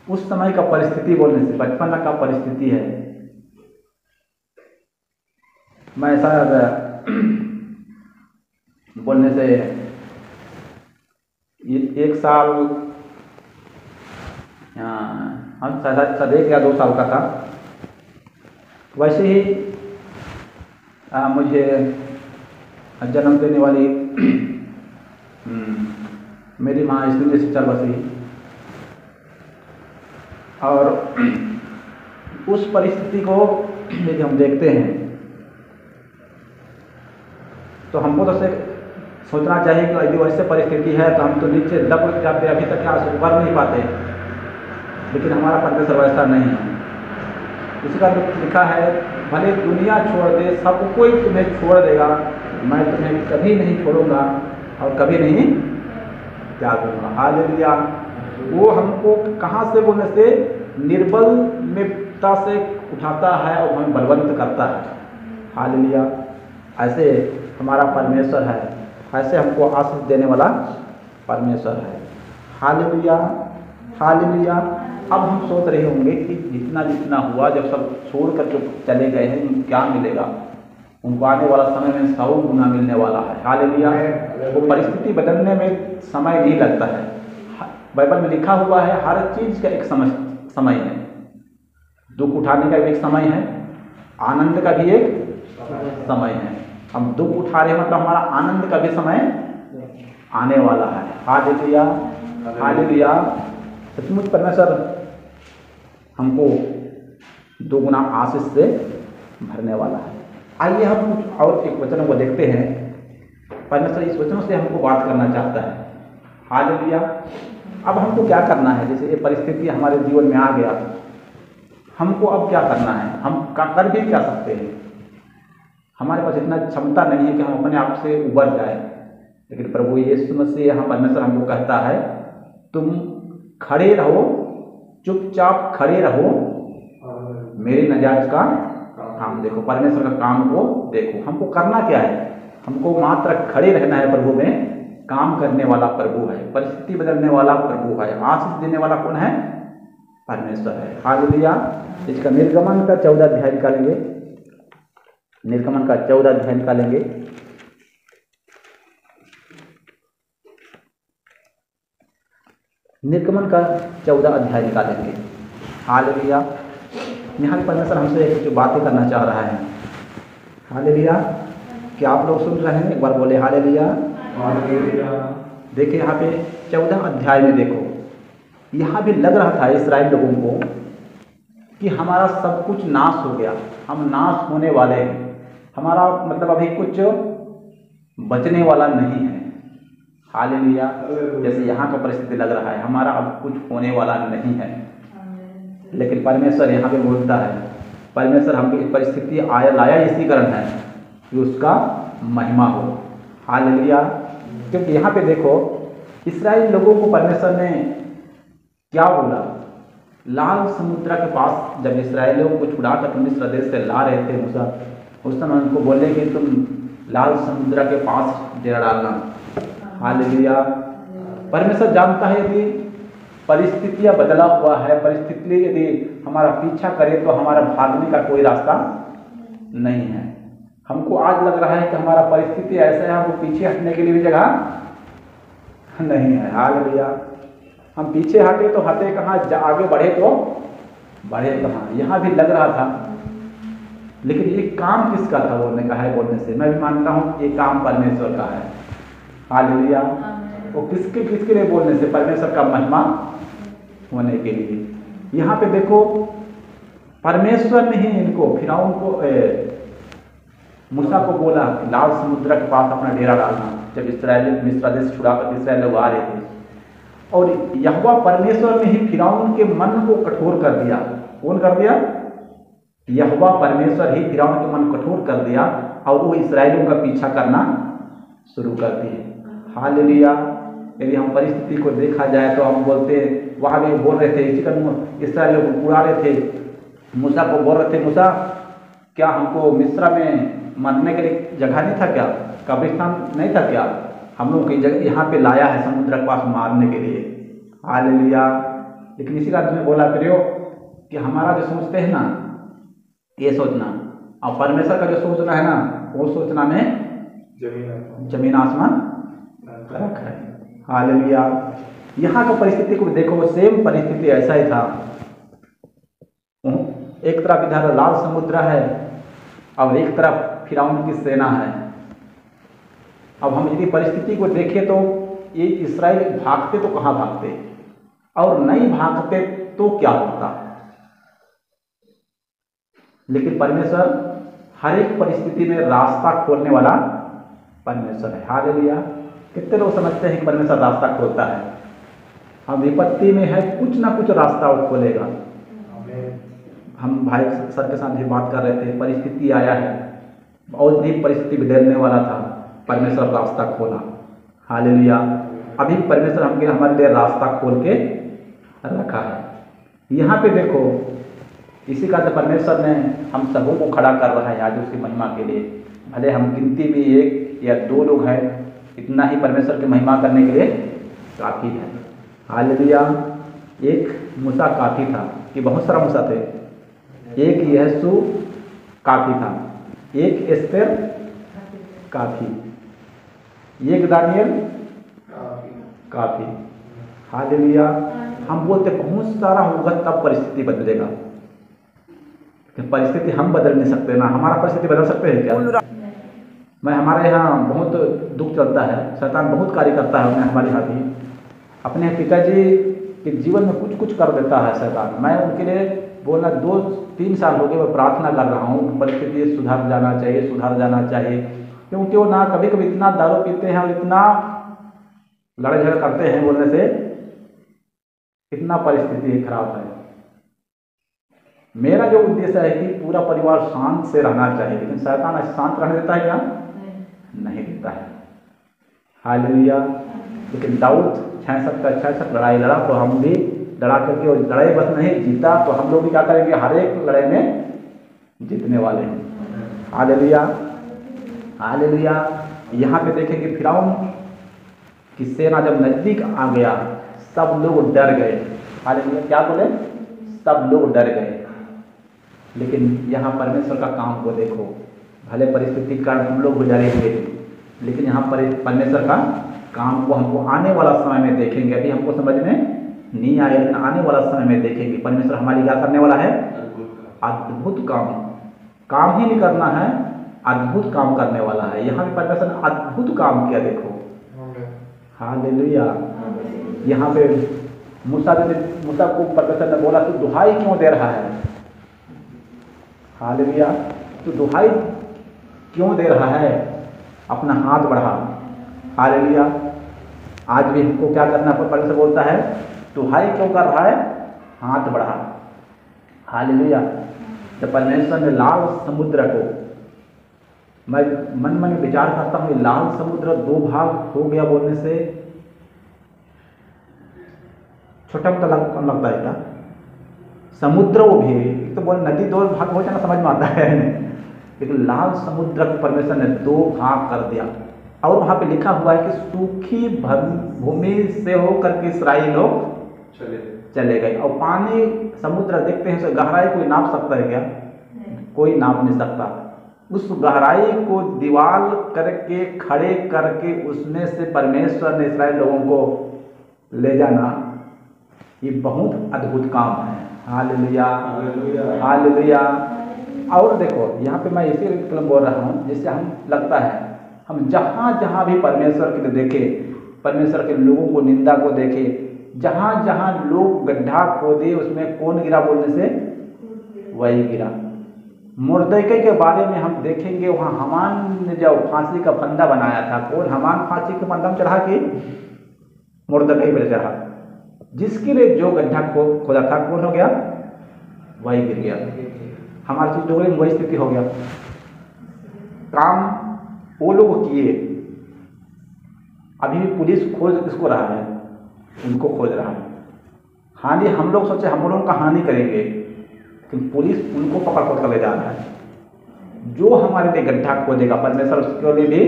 उस समय का परिस्थिति बोलने से बचपन का परिस्थिति है। मैं शायद बोलने से 1 साल, हम शायद 1 या 2 साल का था। वैसे ही मुझे जन्म देने वाली मेरी माँ इसलिए से चल बसी, और उस परिस्थिति को यदि हम देखते हैं तो हमको तो सोचना चाहिए कि यदि वैसे परिस्थिति है तो हम तो नीचे दब जाते, अभी तक यहाँ से उभर नहीं पाते। लेकिन हमारा परमेश्वर वैसा नहीं है। इसी का लिखा है, भले दुनिया छोड़ दे, सब कोई तुम्हें छोड़ देगा, मैं तुम्हें कभी नहीं छोड़ूंगा और कभी नहीं त्यागूंगा। हालेलुया। वो हमको कहाँ से बोलने से? निर्बल में से उठाता है और हमें बलवंत करता है। हालेलुया। ऐसे हमारा परमेश्वर है, ऐसे हमको आशीष देने वाला परमेश्वर है। Hallelujah, hallelujah. अब हम सोच रहे होंगे कि जितना जितना हुआ, जब सब छोड़ कर जो चले गए हैं, क्या मिलेगा उनको आने वाला समय में 100 गुना मिलने वाला है। हालेलुया। वो परिस्थिति बदलने में समय नहीं लगता है। बाइबल में लिखा हुआ है हर चीज़ का एक समय है। दुख उठाने का भी एक समय है, आनंद का भी एक समय है। हम दुख उठा रहे मतलब हमारा आनंद का भी समय आने वाला है। Hallelujah, hallelujah. सचमुच परमेश्वर हमको 2 गुना आशीष से भरने वाला है। आइए हम कुछ और एक वचनों को देखते हैं। परमेश्वर इस वचनों से हमको बात करना चाहता है। हालेलुया। अब हमको क्या करना है? जैसे ये परिस्थिति हमारे जीवन में आ गया, हमको अब क्या करना है? हम कर भी क्या सकते हैं? हमारे पास इतना क्षमता नहीं है कि हम अपने आप से उबर जाए, लेकिन प्रभु यीशु मसीह यहाँ परमेश्वर हमको कहता है तुम खड़े रहो, चुपचाप खड़े रहो, मेरे नजायज का काम देखो, परमेश्वर का काम को देखो। हमको करना क्या है? हमको मात्र खड़े रहना है। प्रभु में काम करने वाला प्रभु है, परिस्थिति बदलने वाला प्रभु है, आशीष देने वाला कौन है? परमेश्वर है। हालेलुया। इसका निर्गमन का 14 अध्याय निकालेंगे। निर्गमन का 14 अध्याय निकालेंगे। निर्गमन का 14 अध्याय निकालेंगे। हालेलुया। यहाँ परमेश्वर हमसे कुछ बातें करना चाह रहा है। हालेलुया। क्या आप लोग सुन रहे हैं? एक बार बोले हालेलुया। देखिए यहाँ पे 14 अध्याय में देखो, यहाँ भी लग रहा था इस्राएल लोगों को कि हमारा सब कुछ नाश हो गया, हम नाश होने वाले हैं, हमारा मतलब अभी कुछ बचने वाला नहीं है। हालेलुया। जैसे यहाँ का परिस्थिति लग रहा है हमारा अब कुछ होने वाला नहीं है, लेकिन परमेश्वर यहाँ पे बोलता है, परमेश्वर हमको परिस्थिति लाया इसी कारण है कि उसका महिमा हो। हालेलुया। क्योंकि यहाँ पे देखो इस्राएल लोगों को परमेश्वर ने क्या बोला? लाल समुद्र के पास जब इस्राएलियों को छुड़ाकर मिस्र देश से ला रहे थे मूसा, उस समय उनको बोले कि तुम लाल समुद्र के पास डेरा डालना। हालेलुया। परमेश्वर जानता है यदि परिस्थितियाँ बदला हुआ है, परिस्थिति यदि हमारा पीछा करे तो हमारा भागने का कोई रास्ता नहीं है। हमको आज लग रहा है कि हमारा परिस्थिति ऐसा है, हमको पीछे हटने के लिए भी जगह नहीं है। हालेलुया। हम पीछे हटे तो हटे कहाँ, आगे बढ़े तो बढ़े कहाँ। यहाँ भी लग रहा था, लेकिन ये काम किसका था? बोलने का है, बोलने से मैं भी मानता हूँ ये काम परमेश्वर का है। हालेलुया। वो किसके लिए? बोलने से परमेश्वर का महिमा होने के लिए। यहाँ पे देखो परमेश्वर ने ही इनको फिरौन को मूसा को बोला लाल समुद्र के पास अपना डेरा डालना, जब इस्राएल मिस्र देश छुड़ाकर इस्राएल लोग आ रहे थे। और यहोवा परमेश्वर ने ही फिरौन के मन को कठोर कर दिया। कौन कर दिया? यहोवा परमेश्वर ही फिरौन के मन कठोर कर दिया और वो इस्राएलियों का पीछा करना शुरू कर दिए। हालेलुया। यदि हम परिस्थिति को देखा जाए तो हम बोलते वहाँ भी बोल रहे थे, इस्राएलियों को उड़ा रहे थे, मूसा को बोल रहे थे मूसा क्या हमको मिस्र में मरने के लिए जगह नहीं था क्या? कब्रिस्तान नहीं था क्या? हम लोग की जगह यहाँ पे लाया है समुद्र के पास मारने के लिए। हालेलुया। लेकिन इसी का तुम्हें बोला करियो कि हमारा जो सोचते हैं ना, ये सोचना और परमेश्वर का जो सोचना है ना, वो सोचना में जमीन आसमान फर्क है। हालेलुया। यहाँ का परिस्थिति को देखो, सेम परिस्थिति ऐसा ही था। एक तरफ इधर लाल समुद्र है और एक तरफ फिरौन की सेना है। अब हम यदि परिस्थिति को देखें तो ये इस्राएल भागते तो कहाँ भागते, और नहीं भागते तो क्या होता। लेकिन परमेश्वर हर एक परिस्थिति में रास्ता खोलने वाला परमेश्वर है। हालेलुया। कितने लोग समझते हैं कि परमेश्वर रास्ता खोलता है? हम विपत्ति में है, कुछ ना कुछ रास्ता वो खोलेगा। हम भाई सर के साथ भी बात कर रहे थे, परिस्थिति आया है, बहुत भी परिस्थिति बदलने वाला था, परमेश्वर रास्ता खोला। हालेलुया। अभी परमेश्वर हमारे लिए रास्ता खोल के रखा है। यहाँ पे देखो इसी का तो परमेश्वर ने हम सबों को खड़ा कर रहा है आज उसकी महिमा के लिए। भले हम गिनती में 1 या 2 लोग हैं, इतना ही परमेश्वर की महिमा करने के लिए काफ़ी है। हालेलुया। एक मूसा काफ़ी था कि बहुत सारा मूसा थे, एक यीशु काफ़ी था, एक एस्तेर काफ़ी, एक दानियल काफ़ी। हालेलुया। हम बोलते बहुत सारा होगा तब परिस्थिति बदलेगा, लेकिन परिस्थिति हम बदल नहीं सकते ना। हमारा परिस्थिति बदल सकते हैं क्या? मैं हमारे यहाँ बहुत दुख चलता है, शैतान बहुत कार्य करता है। मैं हमारे यहाँ भी अपने पिताजी के जीवन में कुछ कुछ कर देता है शैतान। मैं उनके लिए बोलना 2-3 साल हो गए मैं प्रार्थना कर रहा हूँ, परिस्थिति सुधर जाना चाहिए, सुधर जाना चाहिए। क्योंकि वो ना कभी कभी इतना दारू पीते हैं और इतना लड़ाई झगड़ा करते हैं, बोलने से कितना परिस्थिति खराब है। मेरा जो उद्देश्य है कि पूरा परिवार शांत से रहना चाहिए, लेकिन शैतान शांत रहने देता है क्या? नहीं देता है। हालेलुया। लेकिन दाऊद 66 लड़ाई लड़ा, तो हम भी लड़ा करके, और लड़ाई बस नहीं जीता तो हम लोग भी क्या करेंगे? हर एक लड़ाई में जीतने वाले हैं। Hallelujah, hallelujah. यहाँ पे देखेंगे फिरौन की सेना जब नजदीक आ गया, सब लोग डर गए। हालेलुया। क्या बोले? सब लोग डर गए। लेकिन यहाँ परमेश्वर का काम को देखो। भले परिस्थिति के कारण हम लोग डरेंगे, लेकिन यहाँ पर परमेश्वर का काम को हमको आने वाला समय में देखेंगे। अभी हमको समझ में नहीं आया, लेकिन आने वाला समय में देखेंगे परमेश्वर हमारी क्या करने वाला है? अद्भुत काम। काम ही नहीं करना है, अद्भुत काम करने वाला है। यहाँ भी परमेश्वर ने अद्भुत काम किया, देखो। हालेलुया। यहाँ पे मूसा को परमेश्वर ने बोला, तू दुहाई क्यों दे रहा है? हालेलुया। तू दुहाई क्यों दे रहा है? अपना हाथ बढ़ा। हालेलुया। आज भी हमको क्या करना है? परमेश्वर बोलता है दुहाई क्यों कर रहा है? हाथ बढ़ा। हालेलुया। जब परमेश्वर ने लाल समुद्र को, मैं मन में विचार करता हूँ, लाल समुद्र 2 भाग हो गया बोलने से छोटा मोटा लगता है क्या? समुद्र वो भी तो बोल, नदी 2 भाग हो जाना समझ में आता है, लेकिन लाल समुद्र को परमेश्वर ने 2 भाग कर दिया। और वहाँ पे लिखा हुआ है कि सूखी भूमि से होकर के इस्राएली लोग चले गए। और पानी समुद्र देखते हैं, गहराई कोई नाप सकता है क्या? कोई नाप नहीं सकता। उस गहराई को दीवार करके खड़े करके उसमें से परमेश्वर ने इस्राएल लोगों को ले जाना, ये बहुत अद्भुत काम है। Hallelujah, hallelujah. और देखो यहाँ पे मैं इसी बोल रहा हूँ, जिससे हम लगता है हम जहाँ जहाँ भी परमेश्वर के देखे, परमेश्वर के लोगों को निंदा को देखे, जहाँ जहाँ लोग गड्ढा खोदे उसमें कौन गिरा बोलने से? वही गिरा। मुर्दकै के बारे में हम देखेंगे, वहाँ हामान ने जब फांसी का फंदा बनाया था, कौन हामान फांसी के फंदा में चढ़ा के? मुर्दकै पर चढ़ा। जिसके लिए जो गड्ढा खोदा था, कौन हो गया? वही गिर गया। हमारी चीज डोगरे में वही स्थिति हो गया। काम वो लोग किए, अभी भी पुलिस खोज किसको रहा है? उनको खोज रहा है। हानि हम लोग सोचे हम लोगों का हानि करेंगे, लेकिन पुलिस उनको पकड़ कर ले जा रहा है। जो हमारे लिए गड्ढा खोदेगा परमेश्वर उसके लिए भी।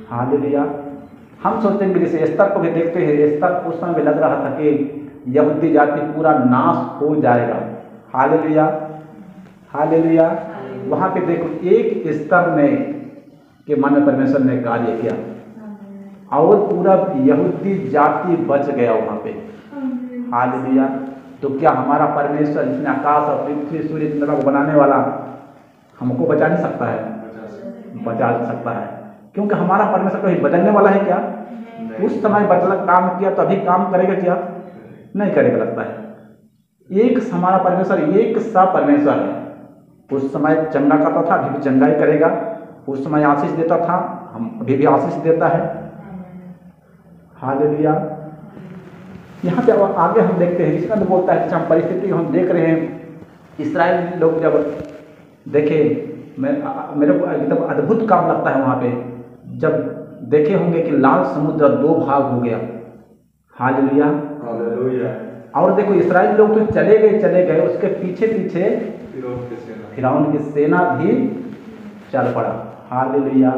हालेलुया। हम सोचते हैं, जैसे एस्तर को भी देखते हैं, एस्तर उस समय लग रहा था कि यहूदी जाति पूरा नाश हो जाएगा। Hallelujah, hallelujah. वहाँ पे देखो एक एस्तर ने के मन में परमेश्वर ने कार्य किया और पूरा यहूदी जाति बच गया वहाँ पे। हालेलुया। तो क्या हमारा परमेश्वर जिसने आकाश और पृथ्वी सूर्य चंद्रमा को बनाने वाला हमको बचा नहीं सकता है? बचा सकता है, क्योंकि हमारा परमेश्वर कभी बदलने वाला है क्या? उस समय बदला काम किया तो अभी काम करेगा क्या? नहीं करेगा। लगता है एक हमारा परमेश्वर एक सा परमेश्वर है। उस समय चंगा करता था, अभी भी चंगा ही करेगा। उस समय आशीष देता था, हम अभी भी आशीष देता है। हालेलुया। यहाँ पे आगे हम देखते हैं, इसके अंदर बोलता है कि हम परिस्थिति हम देख रहे हैं। इस्राएल लोग जब देखे, मेरे को एकदम अद्भुत काम लगता है वहाँ पे, जब देखे होंगे कि लाल समुद्र 2 भाग हो गया। Hallelujah, hallelujah. और देखो इस्राएल लोग तो चले गए, उसके पीछे पीछे फिरौन की सेना भी चल पड़ा। हालेलुया।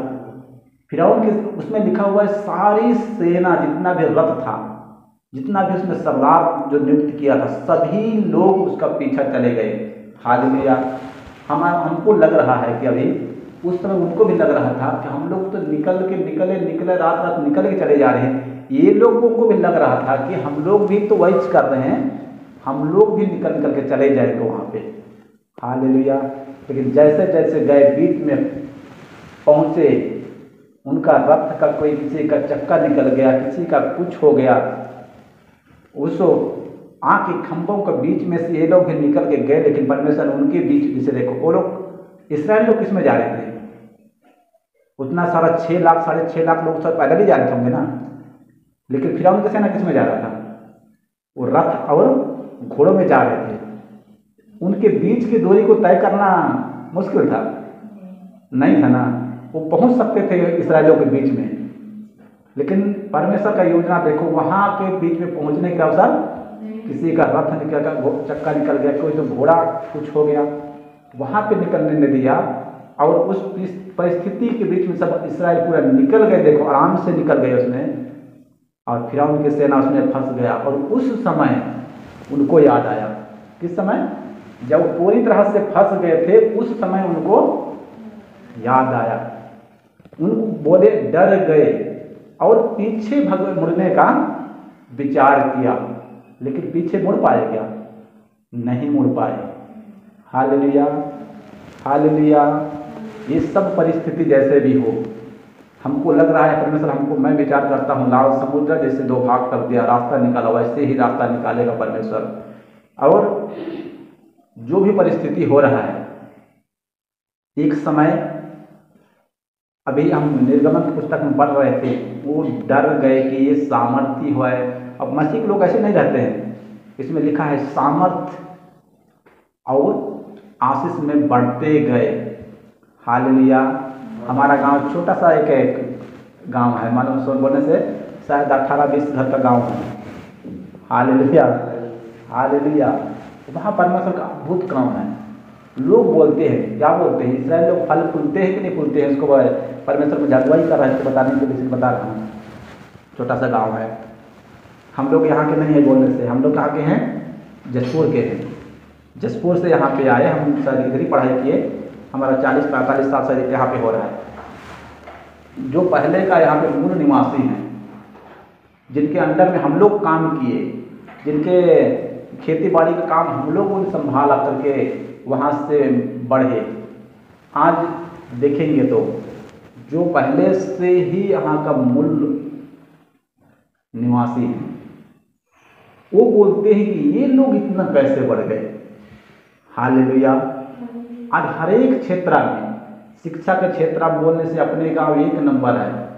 फिरौन के उसमें लिखा हुआ है सारी सेना, जितना भी रथ था, जितना भी उसने सरदार जो नियुक्त किया था, सभी लोग उसका पीछा चले गए। हालेलुया। हमको लग रहा है कि अभी उस समय उनको भी लग रहा था कि हम लोग तो निकले रात निकल के चले जा रहे हैं। ये लोगों को भी लग रहा था कि हम लोग भी तो वही कर रहे हैं, हम लोग भी निकल के चले जाएंगे वहाँ पे। हालेलुया। लेकिन जैसे जैसे गए बीच में पहुँचे, उनका रथ का कोई किसी का चक्का निकल गया, किसी का कुछ हो गया। उस आँख के खंभों के बीच में से ये लोग भी निकल के गए, लेकिन परमेश्वर उनके बीच से देखो, वो लोग इसराइल लोग किस में जा रहे थे? उतना सारा 6 लाख 6.5 लाख लोग सब पैदल ही जा रहे होंगे ना। लेकिन फिरौन की सेना किस में जा रहा था? वो रथ और घोड़ों में जा रहे थे। उनके बीच की दूरी को तय करना मुश्किल था, नहीं था ना। वो पहुंच सकते थे इसराइलियों के बीच में, लेकिन परमेश्वर का योजना देखो, वहां के बीच में पहुंचने के अवसर, किसी का रथ निकल गया, चक्का निकल गया, कोई तो घोड़ा कुछ हो गया, वहां पे निकलने नहीं दिया। और उस परिस्थिति के बीच में सब इसराइल पूरा निकल गए, देखो आराम से निकल गए उसमें, और फिरौन की सेना उसमें फंस गया। और उस समय उनको याद आया, किस समय? जब वो पूरी तरह से फंस गए थे, उस समय उनको याद आया। उनको बोले, डर गए और पीछे मुड़ने का विचार किया। लेकिन पीछे मुड़ पाए क्या? नहीं मुड़ पाए। Hallelujah, hallelujah. ये सब परिस्थिति जैसे भी हो, हमको लग रहा है परमेश्वर हमको, मैं विचार करता हूँ लाल समुद्र जैसे 2 भाग कर दिया, रास्ता निकाला, वैसे ही रास्ता निकालेगा परमेश्वर। और जो भी परिस्थिति हो रहा है, एक समय अभी हम निर्गमन की पुस्तक में पढ़ रहे थे, वो डर गए कि ये सामर्थ्य हो है। अब मसीह के लोग ऐसे नहीं रहते हैं, इसमें लिखा है सामर्थ्य और आशीष में बढ़ते गए। हालेलुया। हमारा गांव छोटा सा एक गांव है, मालूम सोन बोलने से शायद 18-20 घर का गांव है। Hallelujah, hallelujah. वहाँ परमेश्वर का अद्भुत काम है। लोग बोलते हैं, क्या बोलते हैं? इसराइल लोग फल फूलते हैं कि नहीं फूलते हैं, इसको परमेश्वर में जागवाई कर रहा है, इसको बताने के लिए बता रहा हूँ। छोटा सा गांव है, हम लोग यहाँ के नहीं है बोलने से, हम लोग कहाँ के हैं? जसपुर के हैं। जसपुर से यहाँ पे आए, हम शायद इधर ही पढ़ाई किए, हमारा 40-45 साल से यहाँ पे हो रहा है। जो पहले का यहाँ पे मूल निवासी हैं, जिनके अंडर में हम लोग काम किए, जिनके खेती बाड़ी का काम हम लोगों ने संभाला करके वहाँ से बढ़े, आज देखेंगे तो जो पहले से ही यहाँ का मूल निवासी हैं, वो बोलते हैं कि ये लोग इतना कैसे बढ़ गए। हालेलुया। आज हर एक क्षेत्र में, शिक्षा के क्षेत्र में बोलने से अपने गांव 1 नंबर है।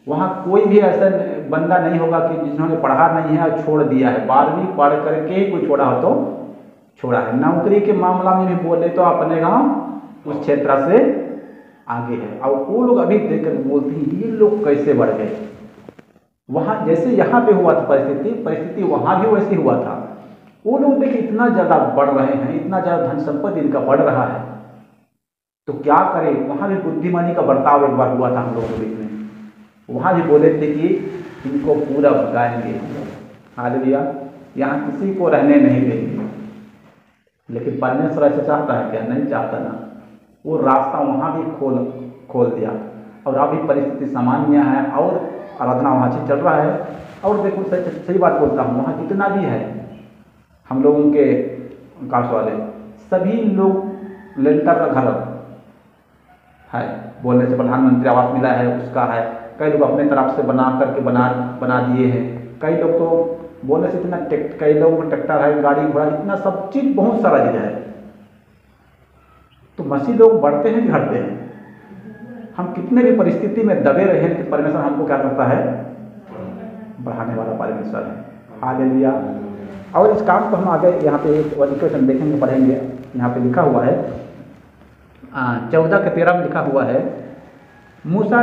वहाँ कोई भी ऐसा बंदा नहीं होगा कि जिन्होंने पढ़ा नहीं है और छोड़ दिया है। 12वीं पढ़ करके ही कोई छोड़ा हो तो छोड़ा है। नौकरी के मामला में भी बोले तो अपने गांव उस क्षेत्र से आगे है। और वो लोग अभी देख कर बोलते हैं ये लोग कैसे बढ़ गए। वहाँ जैसे यहाँ पे हुआ था परिस्थिति वहाँ भी वैसे हुआ था। वो लोग देखिए इतना ज़्यादा बढ़ रहे हैं, इतना ज़्यादा धन संपत्ति इनका बढ़ रहा है, तो क्या करें। वहाँ भी बुद्धिमानी का बर्ताव एक बार हुआ था हम लोगों के बीच में। वहाँ भी बोले थे कि इनको पूरा भगाएंगे। हालेलुया। यहाँ किसी को रहने नहीं देंगे। लेकिन परमेश्वर ऐसा चाहता है क्या? नहीं चाहता ना। वो रास्ता वहाँ भी खोल दिया और अभी परिस्थिति सामान्य है और आराधना वहाँ से चल रहा है। और देखो सही बात बोलता हूँ, वहाँ जितना भी है हम लोगों के कास्ट वाले सभी लोग लेंटर का घर है, बोलने से प्रधानमंत्री आवास मिला है उसका है। कई लोग अपने तरफ से बना दिए हैं। कई लोग तो बोलने से इतना कई लोगों को ट्रैक्टर है, गाड़ी घोड़ा, इतना सब चीज़ बहुत सारा चीज़ है। तो मसीह लोग बढ़ते हैं घटते हैं। हम कितने भी परिस्थिति में दबे रहे हैं कि परमेश्वर हमको क्या करता है? बढ़ाने वाला परमेश्वर है। हालेलुया। और इस काम को हम आगे यहाँ पे एक वर्णन देखेंगे, पढ़ेंगे। यहाँ पे लिखा हुआ है 14-13 में लिखा हुआ है, मूसा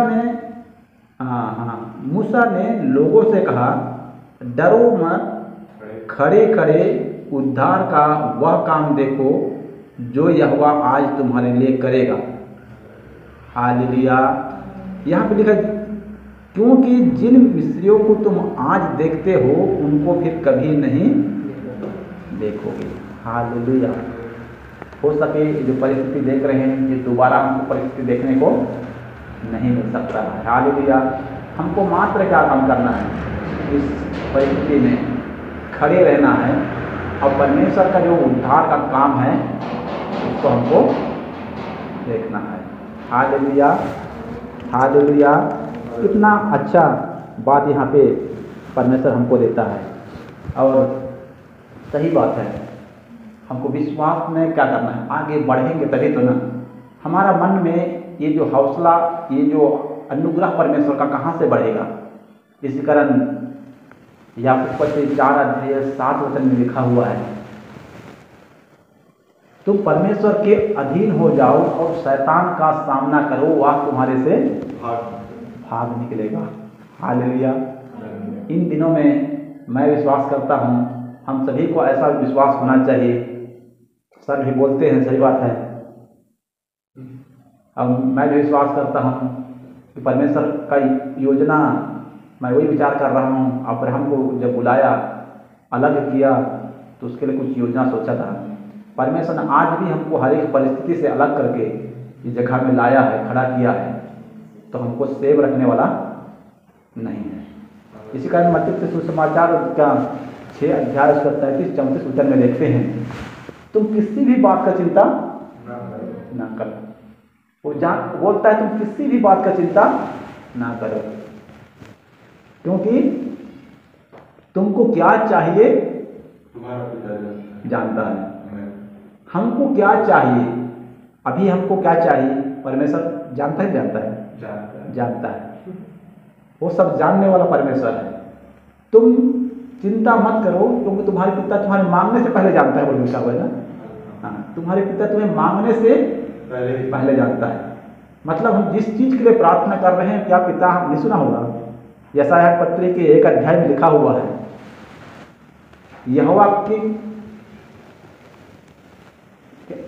ने लोगों से कहा, डरो मत, खड़े खड़े उद्धार का वह काम देखो जो यहोवा आज तुम्हारे लिए करेगा। हालेलुया। यहाँ पे लिखा, क्योंकि जिन मिस्रियों को तुम आज देखते हो उनको फिर कभी नहीं देखोगे। हालेलुया। हो सके जो परिस्थिति देख रहे हैं ये दोबारा हमको परिस्थिति देखने को नहीं मिल सकता है। हालेलुया। हमको मात्र क्या काम करना है, इस परिस्थिति में खड़े रहना है और परमेश्वर का जो उद्धार का काम है उसको हमको देखना है। Hallelujah, hallelujah. कितना अच्छा बात यहाँ पे परमेश्वर हमको देता है और सही बात है। हमको विश्वास में क्या करना है, आगे बढ़ेंगे तभी तो ना। हमारा मन में ये जो हौसला, ये जो अनुग्रह परमेश्वर का कहाँ से बढ़ेगा। इसी कारण याकूब पत्री 4:7 में लिखा हुआ है, तुम परमेश्वर के अधीन हो जाओ और शैतान का सामना करो, वह तुम्हारे से भाग निकलेगा। हालेलुया। इन दिनों में मैं विश्वास करता हूँ हम सभी को ऐसा विश्वास होना चाहिए। सर भी बोलते हैं, सही बात है। अब मैं भी विश्वास करता हूँ कि परमेश्वर का योजना, मैं वही विचार कर रहा हूँ। अब्राहम को जब बुलाया, अलग किया, तो उसके लिए कुछ योजना सोचा था। परमेश्वर ने आज भी हमको हर एक परिस्थिति से अलग करके इस जगह में लाया है, खड़ा किया है, तो हमको सेव रखने वाला नहीं है। इसी कारण मत्ती सुसमाचार का 6 अध्याय उसका 33-34 वचन में देखते हैं, तुम किसी भी बात का चिंता ना करो। वो बोलता है तुम किसी भी बात का चिंता ना करो, क्योंकि तुमको क्या चाहिए तुम्हारा पिता जानता है। हमको क्या चाहिए, अभी हमको क्या चाहिए परमेश्वर जानता है, जानता है। वो सब जानने वाला परमेश्वर है। तुम चिंता मत करो, क्योंकि तुम्हारे पिता तुम्हारे मांगने से पहले जानता है। बोल लिखा हुआ है ना, हाँ, तुम्हारे पिता तुम्हें मांगने से पहले जानता है। मतलब हम जिस चीज के लिए प्रार्थना कर रहे हैं, क्या पिता हमने सुना होगा। यशायाह पत्री के 1 अध्याय में लिखा हुआ है, यहोवा की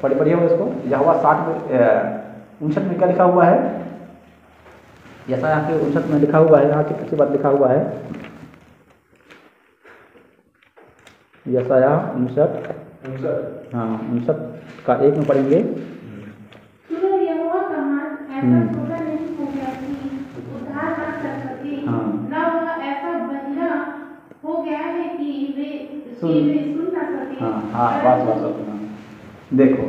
पढ़िए उसको, यहोवा 59 में क्या लिखा हुआ है, यशायाह के 59 में लिखा हुआ है। यहाँ की अच्छी बात लिखा हुआ है, यशायाह 59, हाँ 59 का 1 में पढ़ेंगे। सुनो, यहोवा का हाथ ऐसा छोटा नहीं हो गया कि उद्धार ना कर सके, ना वह ऐसा बहिरा हो गया है कि वे सुन ना सके। बस देखो,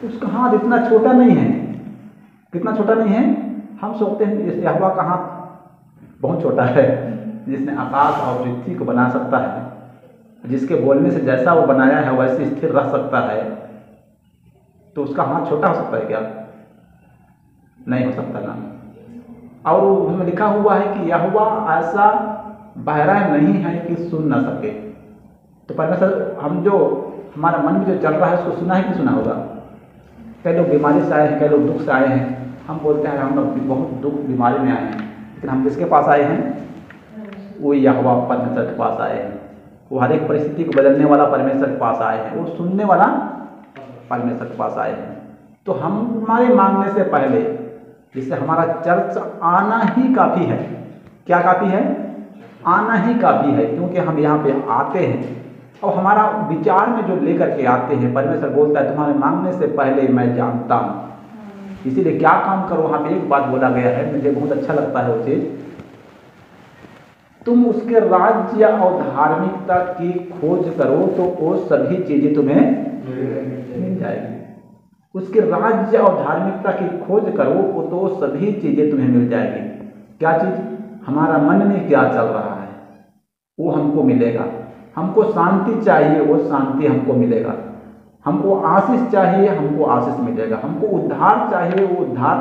उसका हाथ इतना छोटा नहीं है। कितना छोटा नहीं है। हम सोचते हैं जैसे यहोवा का हाथ बहुत छोटा है, जिसने आकाश और पृथ्वी को बना सकता है, जिसके बोलने से जैसा वो बनाया है वैसे स्थिर रह सकता है, तो उसका हाथ छोटा हो सकता है क्या? नहीं हो सकता ना। और उसमें लिखा हुआ है कि यहोवा ऐसा बहरा नहीं है कि सुन ना सके। तो परमेश्वर हम जो हमारा मन में जो चल रहा है उसको सुना है कि सुना होगा। कई लोग बीमारी से आए हैं, कई लोग दुख से आए हैं। हम बोलते हैं हम लोग बहुत दुख बीमारी में आए हैं, लेकिन हम किसके पास आए हैं? वो यहोवा परमेश्वर के पास आए हैं। वो हर एक परिस्थिति को बदलने वाला परमेश्वर के पास आए हैं, वो सुनने वाला परमेश्वर के पास आए हैं। तो हम हमारे मांगने से पहले, जिससे हमारा चर्च आना ही काफ़ी है। क्या काफ़ी है? आना ही काफ़ी है, क्योंकि हम यहाँ पे आते हैं और हमारा विचार में जो लेकर के आते हैं, परमेश्वर बोलता है तुम्हारे मांगने से पहले मैं जानता हूँ। इसीलिए क्या काम करो, वहाँ पे एक बात बोला गया है, मुझे बहुत अच्छा लगता है वो चीज़, तुम उसके राज्य और धार्मिकता की खोज करो तो वो सभी चीज़ें तुम्हें मिल जाएगी। उसके राज्य और धार्मिकता की खोज करो तो सभी चीज़ें तुम्हें मिल जाएगी। क्या चीज़? हमारा मन में क्या चल रहा है वो हमको मिलेगा। हमको शांति चाहिए, वो शांति हमको मिलेगा। हमको आशीष चाहिए, हमको आशीष मिलेगा। हमको उद्धार चाहिए, वो उद्धार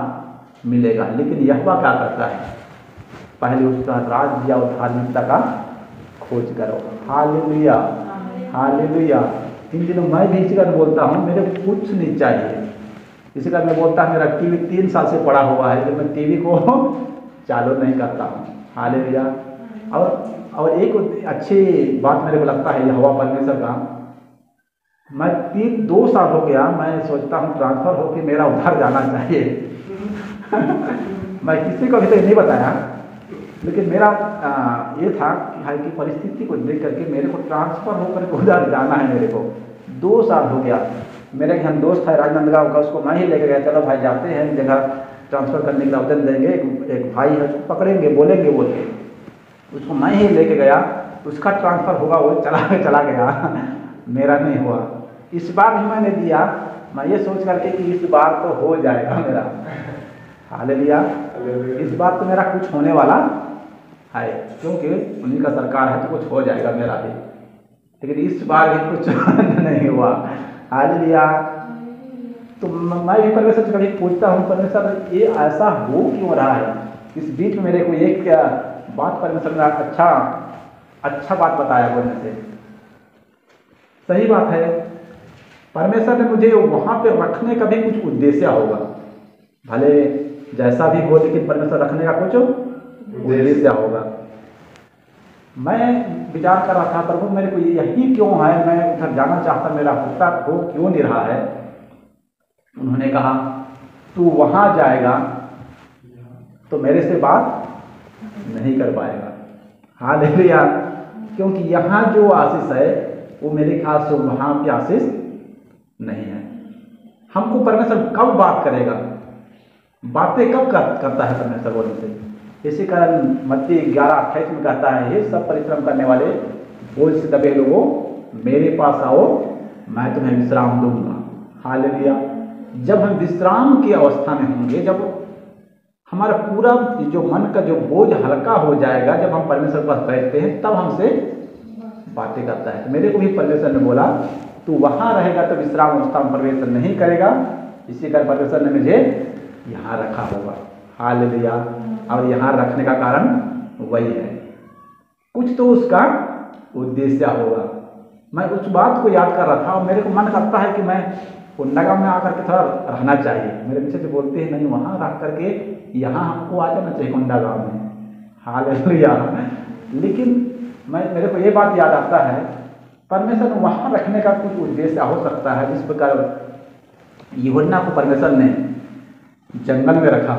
मिलेगा। लेकिन यहोवा क्या करता है? पहले उसका राज्य और धार्मिकता का खोज करो। Hallelujah, hallelujah. इन दिनों मैं भी इसी कारण बोलता हूँ, मेरे को कुछ नहीं चाहिए। इसी कारण मैं बोलता हूँ, मेरा टीवी 3 साल से पड़ा हुआ है, तो मैं टीवी को चालू नहीं करता हूँ। हालेलुया। और एक अच्छी बात मेरे को लगता है यहोवा परमेश्वर का, मैं 2 साल हो गया, मैं सोचता हूँ ट्रांसफ़र होकर मेरा उधर जाना चाहिए। मैं किसी को अभी तक नहीं बताया, लेकिन मेरा ये था कि परिस्थिति को देख करके मेरे को ट्रांसफ़र होकर उधर जाना है। मेरे को 2 साल हो गया, मेरे एक हम दोस्त है राजनांदगांव का, उसको मैं ही लेके गया, चलो भाई जाते हैं जगह ट्रांसफ़र करने के लिए आवेदन देंगे, एक भाई है उसको पकड़ेंगे, बोलेंगे बोल के, उसको मैं ही लेके गया, उसका ट्रांसफ़र हुआ, वो चला गया मेरा नहीं हुआ। इस बार भी मैंने दिया, मैं ये सोच करके कि इस बार तो हो जाएगा मेरा, हालेलुया, इस बार तो मेरा कुछ होने वाला है, क्योंकि उन्हीं का सरकार है तो कुछ हो जाएगा मेरा भी। लेकिन इस बार भी कुछ नहीं हुआ, हालेलुया। तो मैं भी परमेश्वर से कभी पूछता हूँ, परमेश्वर ये ऐसा हो क्यों रहा है। इस बीच में मेरे को एक बात परमेश्वर ने अच्छा बात बताया बोलने से, सही बात है, परमेश्वर ने मुझे वहाँ पे रखने का भी कुछ उद्देश्य होगा, भले जैसा भी हो, लेकिन परमेश्वर रखने का कुछ उद्देश्य होगा। मैं विचार कर रहा था, प्रभु मेरे को यही क्यों है, मैं उधर जाना चाहता, मेरा होता हो क्यों नहीं रहा है। उन्होंने कहा तू वहाँ जाएगा तो मेरे से बात नहीं कर पाएगा, हालेलुया, क्योंकि यहाँ जो आशीष है वो मेरे ख्याल से वहाँ की आशीष नहीं है। हमको परमेश्वर कब बात करेगा, बातें कब करता है परमेश्वर बोलने से। इसी कारण मत्ती 11:28 में कहता है, हे सब परिश्रम करने वाले बोझ से दबे लोगों मेरे पास आओ, मैं तुम्हें विश्राम दूंगा, हालेलुया। जब हम विश्राम की अवस्था में होंगे, जब हमारा पूरा जो मन का जो बोझ हल्का हो जाएगा, जब हम परमेश्वर के पास बैठते हैं, तब हमसे बातें करता है। तो मेरे को भी परमेश्वर ने बोला तू वहाँ रहेगा तो विश्राम अवस्था में प्रवेश नहीं करेगा, इसी कारण परमेश्वर ने मुझे यहाँ रखा होगा, हालेलुया। और यहाँ रखने का कारण वही है, कुछ तो उसका उद्देश्य होगा। मैं उस बात को याद कर रहा था और मेरे को मन करता है कि मैं कोंडागांव में आकर के थोड़ा रहना चाहिए। मेरे पीछे से बोलते हैं नहीं, वहाँ रह करके यहाँ हमको आ जाना चाहिए कोंडागांव में, हालेलुया। लेकिन मेरे को ये बात याद आता है, परमेश्वर वहाँ रखने का कुछ उद्देश्य हो सकता है। जिस प्रकार यूहन्ना को परमेश्वर ने जंगल में रखा,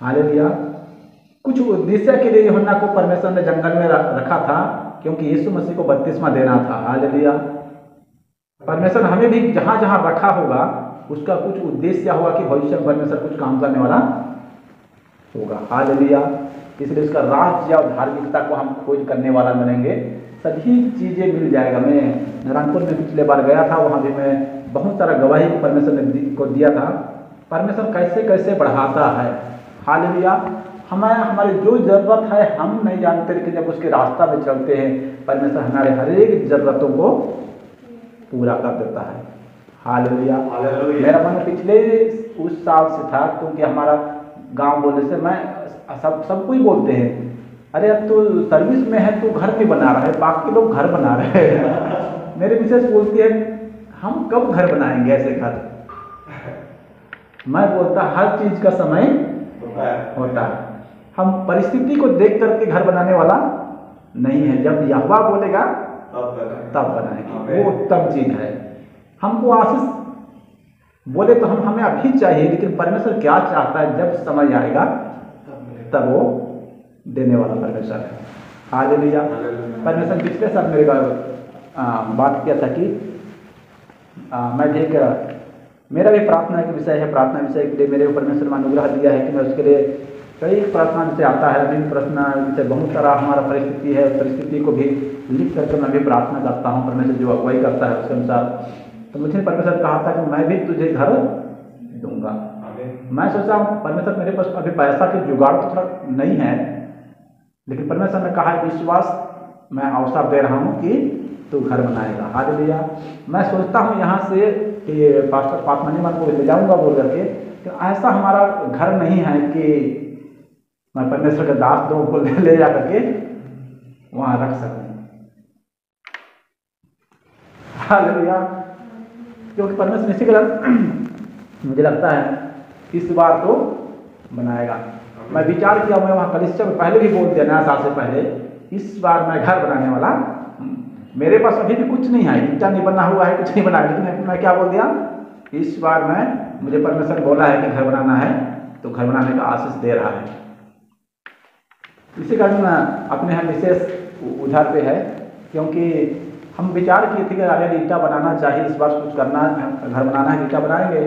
हालेलुया, कुछ उद्देश्य के लिए यूहन्ना को परमेश्वर ने जंगल में रखा था, क्योंकि यीशु मसीह को बपतिस्मा देना था, हालेलुया। परमेश्वर हमें भी जहाँ जहाँ रखा होगा उसका कुछ उद्देश्य होगा कि भविष्य में परमेश्वर कुछ काम करने वाला होगा, हालेलुया। इसलिए उसका राज्य और धार्मिकता को हम खोज करने वाला बनेंगे, सभी चीज़ें मिल जाएगा। मैं नारायणपुर में पिछले बार गया था, वहाँ भी मैं बहुत सारा गवाही परमेश्वर ने को दिया था, परमेश्वर कैसे कैसे बढ़ाता है, हालेलुया। हमारी जो ज़रूरत है हम नहीं जानते, लेकिन जब उसके रास्ता में चलते हैं परमेश्वर हमारे हर एक ज़रूरतों को पूरा कर देता है, हालेलुया। मेरा मन पिछले उस साल से था, क्योंकि हमारा गांव बोलने से मैं सब कोई बोलते हैं अरे अब तो सर्विस में है तो घर नहीं बना रहा है, बाकी लोग घर बना रहे हैं। मेरे मिसेस बोलती है हम कब घर बनाएंगे ऐसे घर। मैं बोलता हर चीज़ का समय होता है, हम परिस्थिति को देख करके घर बनाने वाला नहीं है। जब यहोवा बोलेगा तब बनाएंगे, वो उत्तम चीज़ है। हमको आशीष बोले तो हमें अभी चाहिए, लेकिन परमेश्वर क्या चाहता है, जब समय आएगा तब वो देने वाला परमेश्वर है, हालेलुया। परमेश्वर पिछले साल मेरे का बात किया था कि मैं एक मेरा भी प्रार्थना के विषय है, प्रार्थना विषय के लिए मेरे को परमेश्वर ने अनुग्रह दिया है कि मैं उसके लिए कई प्रार्थना विषय आता है, अभी प्रार्थना विषय बहुत सारा हमारा परिस्थिति है, परिस्थिति को भी लिख करके मैं भी प्रार्थना करता हूँ, परमेश्वर जो अगुवाई करता है उसके अनुसार। तो मुझे परमेश्वर कहा था कि मैं भी तुझे घर दूंगा। मैं सोचा परमेश्वर मेरे पास अभी पैसा की जुगाड़ तो थोड़ा नहीं है, लेकिन परमेश्वर ने कहा विश्वास मैं अवसर दे रहा हूँ कि तू घर बनाएगा, हालेलुया। मैं सोचता हूँ यहाँ से कि पास्टर पातमनीमान को ले जाऊँगा बोल करके, तो ऐसा हमारा घर नहीं है कि मैं परमेश्वर के दास लोगों को ले जा करके वहाँ रख सकूँ, हालेलुया। क्योंकि परमेश्वर इसी कारण मुझे लगता है इस बार तो बनाएगा। मैं विचार किया, मैं वहाँ कलिसिया में पहले भी बोल दिया, नया साल से पहले, इस बार मैं घर बनाने वाला। मेरे पास अभी भी कुछ नहीं है, ईंटा नहीं बना हुआ है, कुछ नहीं बना है, लेकिन मैं क्या बोल दिया, इस बार मुझे परमेश्वर बोला है कि घर बनाना है, तो घर बनाने का आशीष दे रहा है। इसी कारण अपने यहाँ विशेष उधार पे है, क्योंकि हम विचार किए थे कि राजा ईटा बनाना चाहिए, इस बार कुछ करना, घर बनाना है, ईटा बनाएंगे।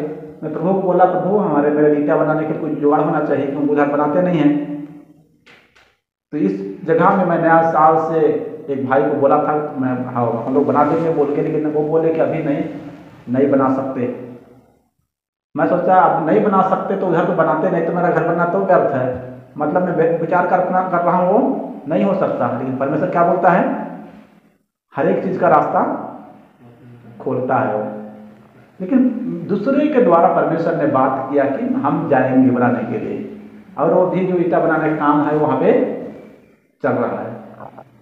मैं प्रभु को बोला, प्रभु हमारे मेरे ईटा बनाने के कुछ जुगाड़ होना चाहिए, क्योंकि उधर बनाते नहीं हैं। तो इस जगह में मैं नया साल से एक भाई को बोला था, मैं हम लोग बना देंगे बोल के, लेकिन वो बोले कि अभी नहीं बना सकते। मैं सोचा अब नहीं बना सकते तो उधर तो बनाते नहीं, तो मेरा घर बनना तो व्यर्थ है। मतलब मैं विचार कर रहा हूँ वो नहीं हो सकता, लेकिन परमेश्वर क्या बोलता है, हर एक चीज़ का रास्ता खोलता है वो। लेकिन दूसरे के द्वारा परमेश्वर ने बात किया कि हम जाएंगे बनाने के लिए, और वो भी जो ईटा बनाने का काम है वहाँ पे चल रहा है।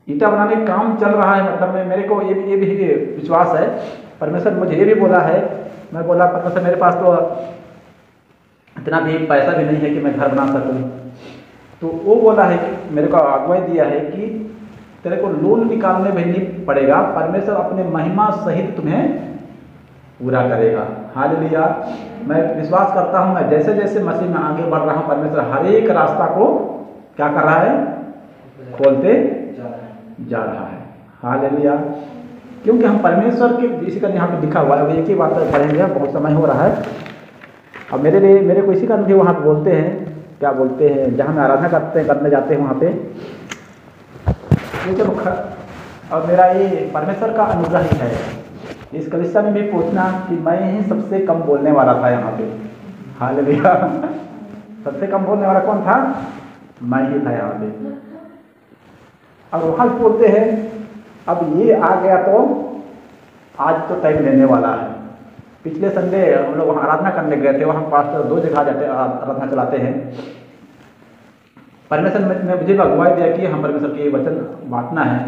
ईटा बनाने का काम चल रहा है, मतलब मेरे को ये भी विश्वास है, परमेश्वर मुझे ये भी बोला है। मैं बोला परमेश्वर मेरे पास तो इतना भी पैसा भी नहीं है कि मैं घर बना सकूं। तो वो बोला है कि मेरे को अगुवाई दिया है कि तेरे को लोन निकालने भी नहीं पड़ेगा, परमेश्वर अपने महिमा सहित तुम्हें पूरा करेगा। हालेलुया। मैं विश्वास करता हूँ, मैं जैसे जैसे मसीह में आगे बढ़ रहा हूँ, परमेश्वर हर एक रास्ता को क्या कर रहा है, खोलते जा रहा है। हालेलुया। क्योंकि हम परमेश्वर के, इसी का यहाँ पे लिखा हुआ है, एक ही बात पढ़ेंगे, बहुत समय हो रहा है। अब मेरे को इसी कारण भी वहाँ पे बोलते हैं, क्या बोलते हैं, जहाँ मैं आराधना करने जाते हैं वहाँ पे ये जब और मेरा ये परमेश्वर का अनुग्रह ही है। इस कलीसिया में भी पूछना कि मैं ही सबसे कम बोलने वाला था यहाँ पे। हालेलुया। सबसे कम बोलने वाला कौन था, मैं ही था यहाँ पे। और वहाँ बोलते हैं अब ये आ गया तो आज तो टाइम लेने वाला है। पिछले संडे हम लोग वहाँ आराधना करने गए थे, वहाँ पास 2 जगह जाते आराधना चलाते हैं। परमेश्वर ने मुझे अगुवाई दिया कि हम परमेश्वर के वचन बांटना है,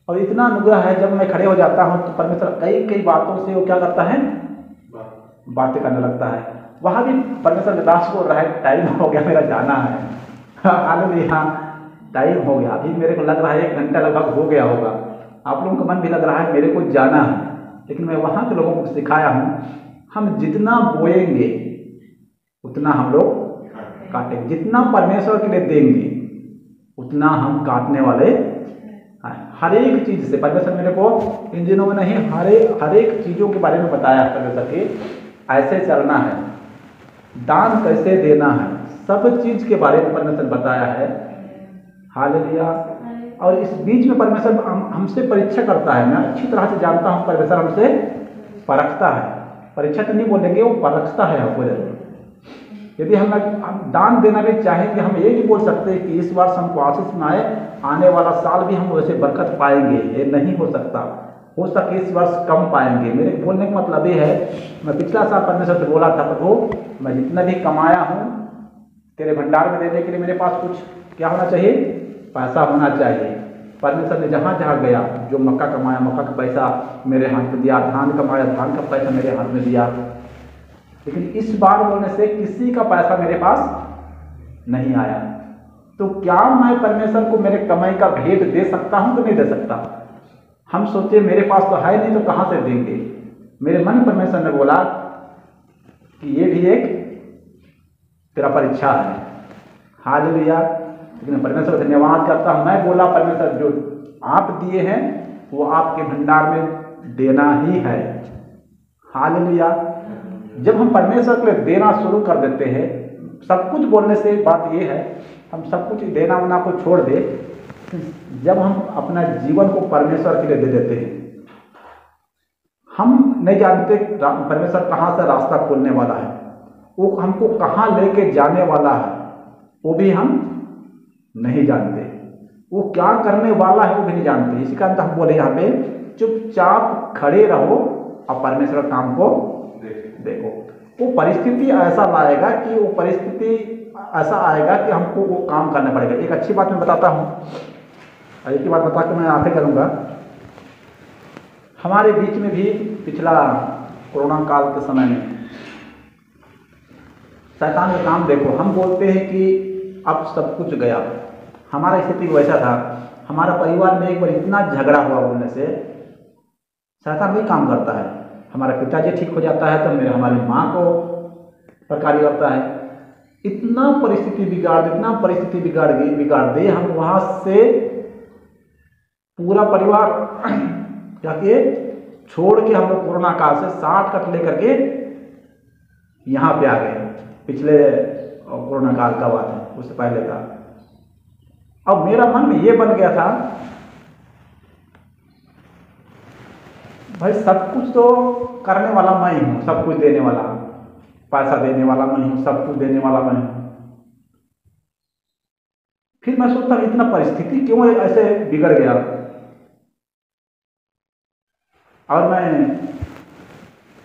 और इतना अनुग्रह है, जब मैं खड़े हो जाता हूँ तो परमेश्वर कई बातों से वो क्या करता है, बातें करने लगता है। वहाँ भी परमेश्वर के दास को रहा है, टाइम हो गया, मेरा जाना है। हालेलुया, टाइम हो गया। अभी मेरे को लग रहा है 1 घंटा लगभग हो गया होगा। आप लोगों को मन भी लग रहा है मेरे को जाना है, लेकिन मैं वहाँ के लोगों को सिखाया हूँ, हम जितना बोएंगे उतना हम लोग काटेंगे, जितना परमेश्वर के लिए देंगे उतना हम काटने वाले हैं। हर एक चीज़ से परमेश्वर मेरे को इन दिनों में नहीं, हर एक चीज़ों के बारे में बताया परमेश्वर के, ऐसे चलना है, दान कैसे देना है, सब चीज़ के बारे में परमेश्वर बताया है। हालेलुया। और इस बीच में परमेश्वर हमसे परीक्षा करता है। मैं अच्छी तरह से जानता हूँ परमेश्वर हमसे परखता है, परीक्षा तो नहीं बोलेंगे, वो परखता है हमको जरूर। यदि हम दान देना भी चाहेंगे, हम ये नहीं बोल सकते कि इस वर्ष हमको आशीष में आए, आने वाला साल भी हम वैसे बरकत पाएंगे, ये नहीं हो सकता। हो सके इस वर्ष कम पाएंगे। मेरे बोलने का मतलब ये है, मैं पिछला साल परमेश्वर से बोला था, प्रभु मैं जितना भी कमाया हूँ तेरे भंडार में देने के लिए मेरे पास कुछ क्या होना चाहिए, पैसा होना चाहिए। परमेश्वर ने जहाँ जहाँ गया, जो मक्का कमाया मक्का का पैसा मेरे हाथ में दिया, धान कमाया धान का पैसा मेरे हाथ में दिया। लेकिन इस बार बोलने से किसी का पैसा मेरे पास नहीं आया। तो क्या मैं परमेश्वर को मेरे कमाई का भेद दे सकता हूँ कि नहीं दे सकता? हम सोचे मेरे पास तो है नहीं तो कहाँ से देंगे। मेरे मन परमेश्वर ने बोला कि ये भी एक तेरा परीक्षा है। हालेलुया। लेकिन परमेश्वर को धन्यवाद करता हूँ। मैं बोला परमेश्वर जो आप दिए हैं वो आपके भंडार में देना ही है। हालेलुया। जब हम परमेश्वर के लिए देना शुरू कर देते हैं, सब कुछ बोलने से बात ये है, हम सब कुछ देना वना को छोड़ दे, जब हम अपना जीवन को परमेश्वर के लिए दे देते हैं, हम नहीं जानते परमेश्वर कहाँ से रास्ता खोलने वाला है, वो हमको कहाँ लेके जाने वाला है वो भी हम नहीं जानते, वो क्या करने वाला है वो भी नहीं जानते। इसी कारण हम बोले यहाँ पे चुपचाप खड़े रहो और परमेश्वर का काम को देखो। वो परिस्थिति ऐसा लाएगा कि वो परिस्थिति ऐसा आएगा कि हमको वो काम करना पड़ेगा। एक अच्छी बात मैं बताता हूँ, एक ही बात बता के मैं आगे करूँगा। हमारे बीच में भी पिछला कोरोना काल के समय में शैतान का काम देखो। हम बोलते हैं कि अब सब कुछ गया। हमारा स्थिति वैसा था, हमारा परिवार में एक बार इतना झगड़ा हुआ बोलने से शैतान वही काम करता है। हमारा पिताजी ठीक हो जाता है तो हमारी माँ को प्रकार करता है। इतना परिस्थिति बिगाड़ दे, हम वहाँ से पूरा परिवार क्या किए, छोड़ के हम लोग कोरोना काल से शॉर्टकट लेकर के यहाँ पे आ गए। पिछले कोरोना काल का बात है, उससे पहले था। अब मेरा मन में ये बन गया था भाई सब कुछ तो करने वाला मैं ही हूँ, सब कुछ देने वाला, पैसा देने वाला मैं हूँ, सब कुछ देने वाला मैं हूँ। फिर मैं सोचता हूँ इतना परिस्थिति क्यों ऐसे बिगड़ गया। और मैं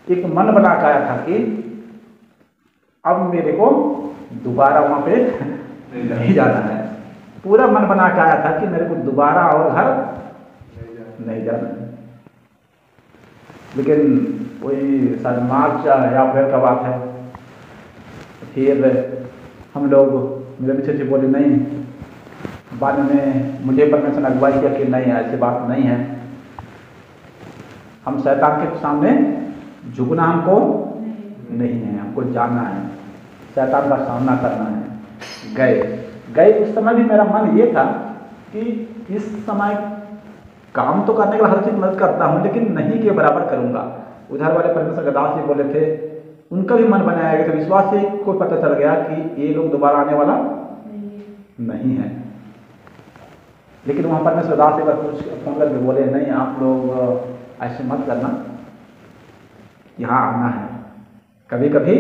एक मन बना के आया था कि अब मेरे को दोबारा वहाँ पे नहीं जाना है। पूरा मन बना के आया था कि मेरे को दोबारा और घर नहीं जाना है। लेकिन वही शायद मार्च या अप्रैल का बात है। फिर हम लोग, मेरे पीछे से बोले नहीं, बाद में मुझे परमेश्वर ने अगुवाई किया कि नहीं ऐसी बात नहीं है, हम शैतान के सामने झुकना हमको नहीं है, हमको जाना है, शैतान का सामना करना है। गए उस समय भी मेरा मन ये था कि इस समय काम तो करने का हर चीज़ मदद करता हूँ, लेकिन नहीं के बराबर करूँगा। उधर वाले परमेश्वर के दास जी बोले थे, उनका भी मन बनाया गया, तो विश्वास से को पता चल गया कि ये लोग दोबारा आने वाला नहीं है। लेकिन वहाँ परमेश्वर दास एक बार कुछ फोन करके बोले नहीं आप लोग ऐसे मत करना, यहाँ आना है, कभी कभी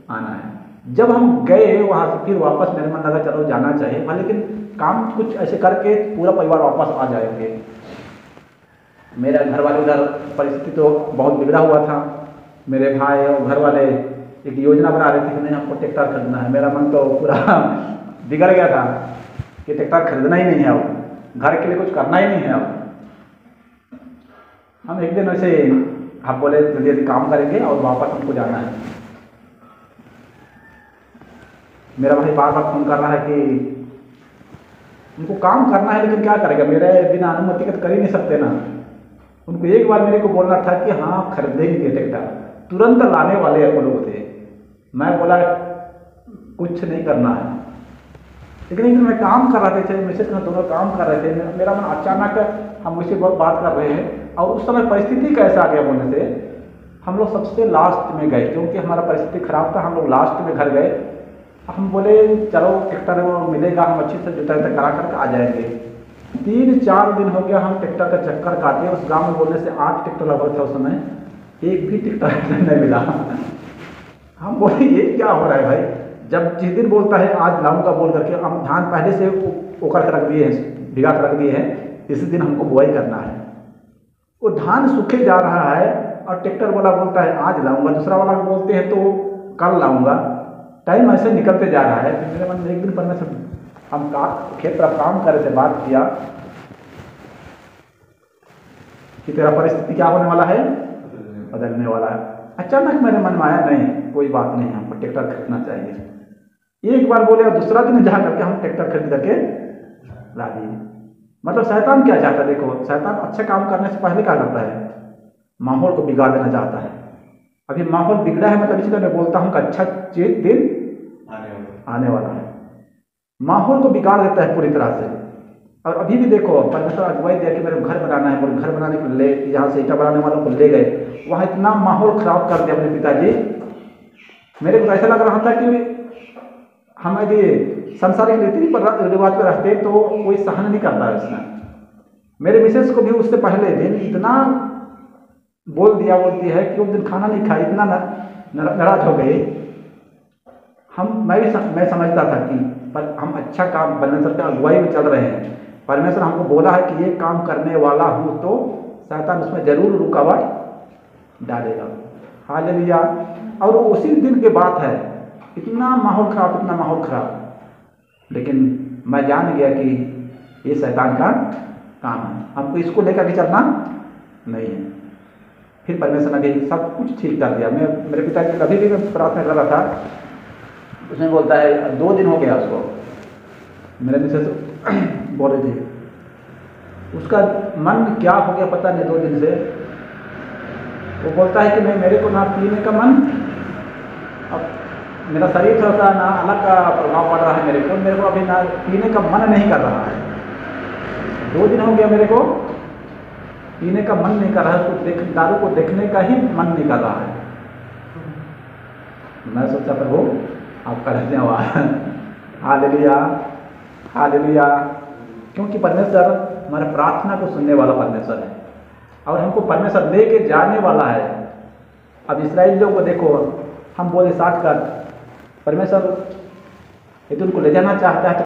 आना है। जब हम गए वहाँ से फिर वापस मेरे मन लगा चलो जाना चाहिए, लेकिन काम कुछ ऐसे करके पूरा परिवार वापस आ जाएंगे। मेरा घर वाले उधर परिस्थिति तो बहुत बिगड़ा हुआ था। मेरे भाई और घर वाले एक योजना बना रहे थे कि नहीं हमको ट्रैक्टर खरीदना है। मेरा मन तो पूरा बिगड़ गया था कि ट्रैक्टर खरीदना ही नहीं है, अब घर के लिए कुछ करना ही नहीं है। अब हम एक दिन वैसे आप बोले जल्दी जल्दी काम करेंगे और वापस हमको जाना है। मेरा भाई बार बार फोन कर रहा है कि उनको काम करना है, लेकिन क्या करेगा, मेरे बिना अनुमति के तो कर ही नहीं सकते ना। उनको एक बार मेरे को बोलना था कि हाँ खरीदेंगे ट्रैक्टर, तुरंत लाने वाले वो लोग थे। मैं बोला कुछ नहीं करना है, लेकिन एक दिन मैं काम कर रहे थे, मैसेज में दोनों काम कर रहे थे। मेरा मन अचानक हम मुझसे बहुत बात कर रहे हैं, और उस समय परिस्थिति कैसे आ गया बोलने से हम लोग सबसे लास्ट में गए, क्योंकि हमारा परिस्थिति खराब था। हम लोग लास्ट में घर गए। हम बोले चलो ट्रैक्टर वो मिलेगा, हम अच्छे से जुताई करा करके आ जाएंगे। 3-4 दिन हो गया हम ट्रैक्टर का चक्कर काटे। उस गांव में बोलने से 8 ट्रैक्टर लगा था उस समय, एक भी ट्रैक्टर नहीं मिला। हम बोले ये क्या हो रहा है भाई, जब जिस दिन बोलता है आज लाऊंगा बोल करके, हम धान पहले से उकड़ के रख दिए हैं, भिगा के रख दिए हैं, इसी दिन हमको बुआई करना है। वो धान सूखे जा रहा है और ट्रैक्टर वाला बोलता है आज लाऊंगा, दूसरा वाला बोलते हैं तो कल लाऊंगा। टाइम ऐसे निकलते जा रहा है। फिर मेरे मन में एक दिन परमेश्वर, हम खेत पर काम कर रहे थे, बात किया कि तेरा परिस्थिति क्या होने वाला है, बदलने वाला है। अचानक मेरे मन में आया नहीं कोई बात नहीं, हमको ट्रैक्टर खरीदना चाहिए। एक बार बोले और दूसरा दिन जा करके हम ट्रैक्टर खरीद करके ला दिए। मतलब शैतान क्या चाहता है, देखो शैतान अच्छे काम करने से पहले क्या करता है, माहौल को बिगाड़ देना चाहता है। अभी माहौल बिगड़ा है, मतलब इसलिए मैं बोलता हूँ कि अच्छा चीज दिन आने वाला है। माहौल को बिगाड़ देता है पूरी तरह से। और अभी भी देखो परमेश्वर अगुवाई दिया कि मेरे घर बनाना है, और घर बनाने के लिए यहाँ से ईटा बनाने वालों को ले गए, वहाँ इतना माहौल खराब कर दिया अपने पिताजी। मेरे को ऐसा लग रहा था कि हम यदि संसारिक रीति रिवाज पर रहते तो कोई सहन नहीं करता है इसमें। मेरे मिसेस को भी उससे पहले दिन इतना बोलती है कि उस दिन खाना नहीं खाई, इतना नाराज हो गई। मैं समझता था कि पर हम अच्छा काम परमेश्वर का अगुवाई में चल रहे हैं, परमेश्वर हमको बोला है कि ये काम करने वाला हूँ, तो शैतान उसमें जरूर रुकावट डालेगा। हालेलुया। और उसी दिन की बात है, इतना माहौल खराब, लेकिन मैं जान गया कि ये शैतान का काम है, हमको इसको लेकर के चलना नहीं है। फिर परमेश्वर ने भी सब कुछ ठीक कर दिया। मेरे पिताजी कभी भी मैं प्रार्थना कर रहा था, उसने बोलता है 2 दिन हो गया उसको, मेरे मिसेस बोल रहे थे उसका मन क्या हो गया पता नहीं 2 दिन से। वो बोलता है कि मैं मेरे को ना पीने का मन, अब मेरा शरीर थोड़ा सा ना अलग का प्रभाव पड़ रहा है मेरे को अभी ना पीने का मन नहीं कर रहा है। 2 दिन हो गया मेरे को पीने का मन नहीं कर रहा है, उसको दारू को देखने का ही मन नहीं कर रहा है। मैं सोचा प्रभु आपका धन्यवाद, हालेलुया हालेलुया, क्योंकि परमेश्वर हमारे प्रार्थना को सुनने वाला परमेश्वर है और हमको परमेश्वर लेके जाने वाला है। अब इस्राएलियों को देखो, हम बोले साथ कर, परमेश्वर यदि उनको ले जाना चाहता है तो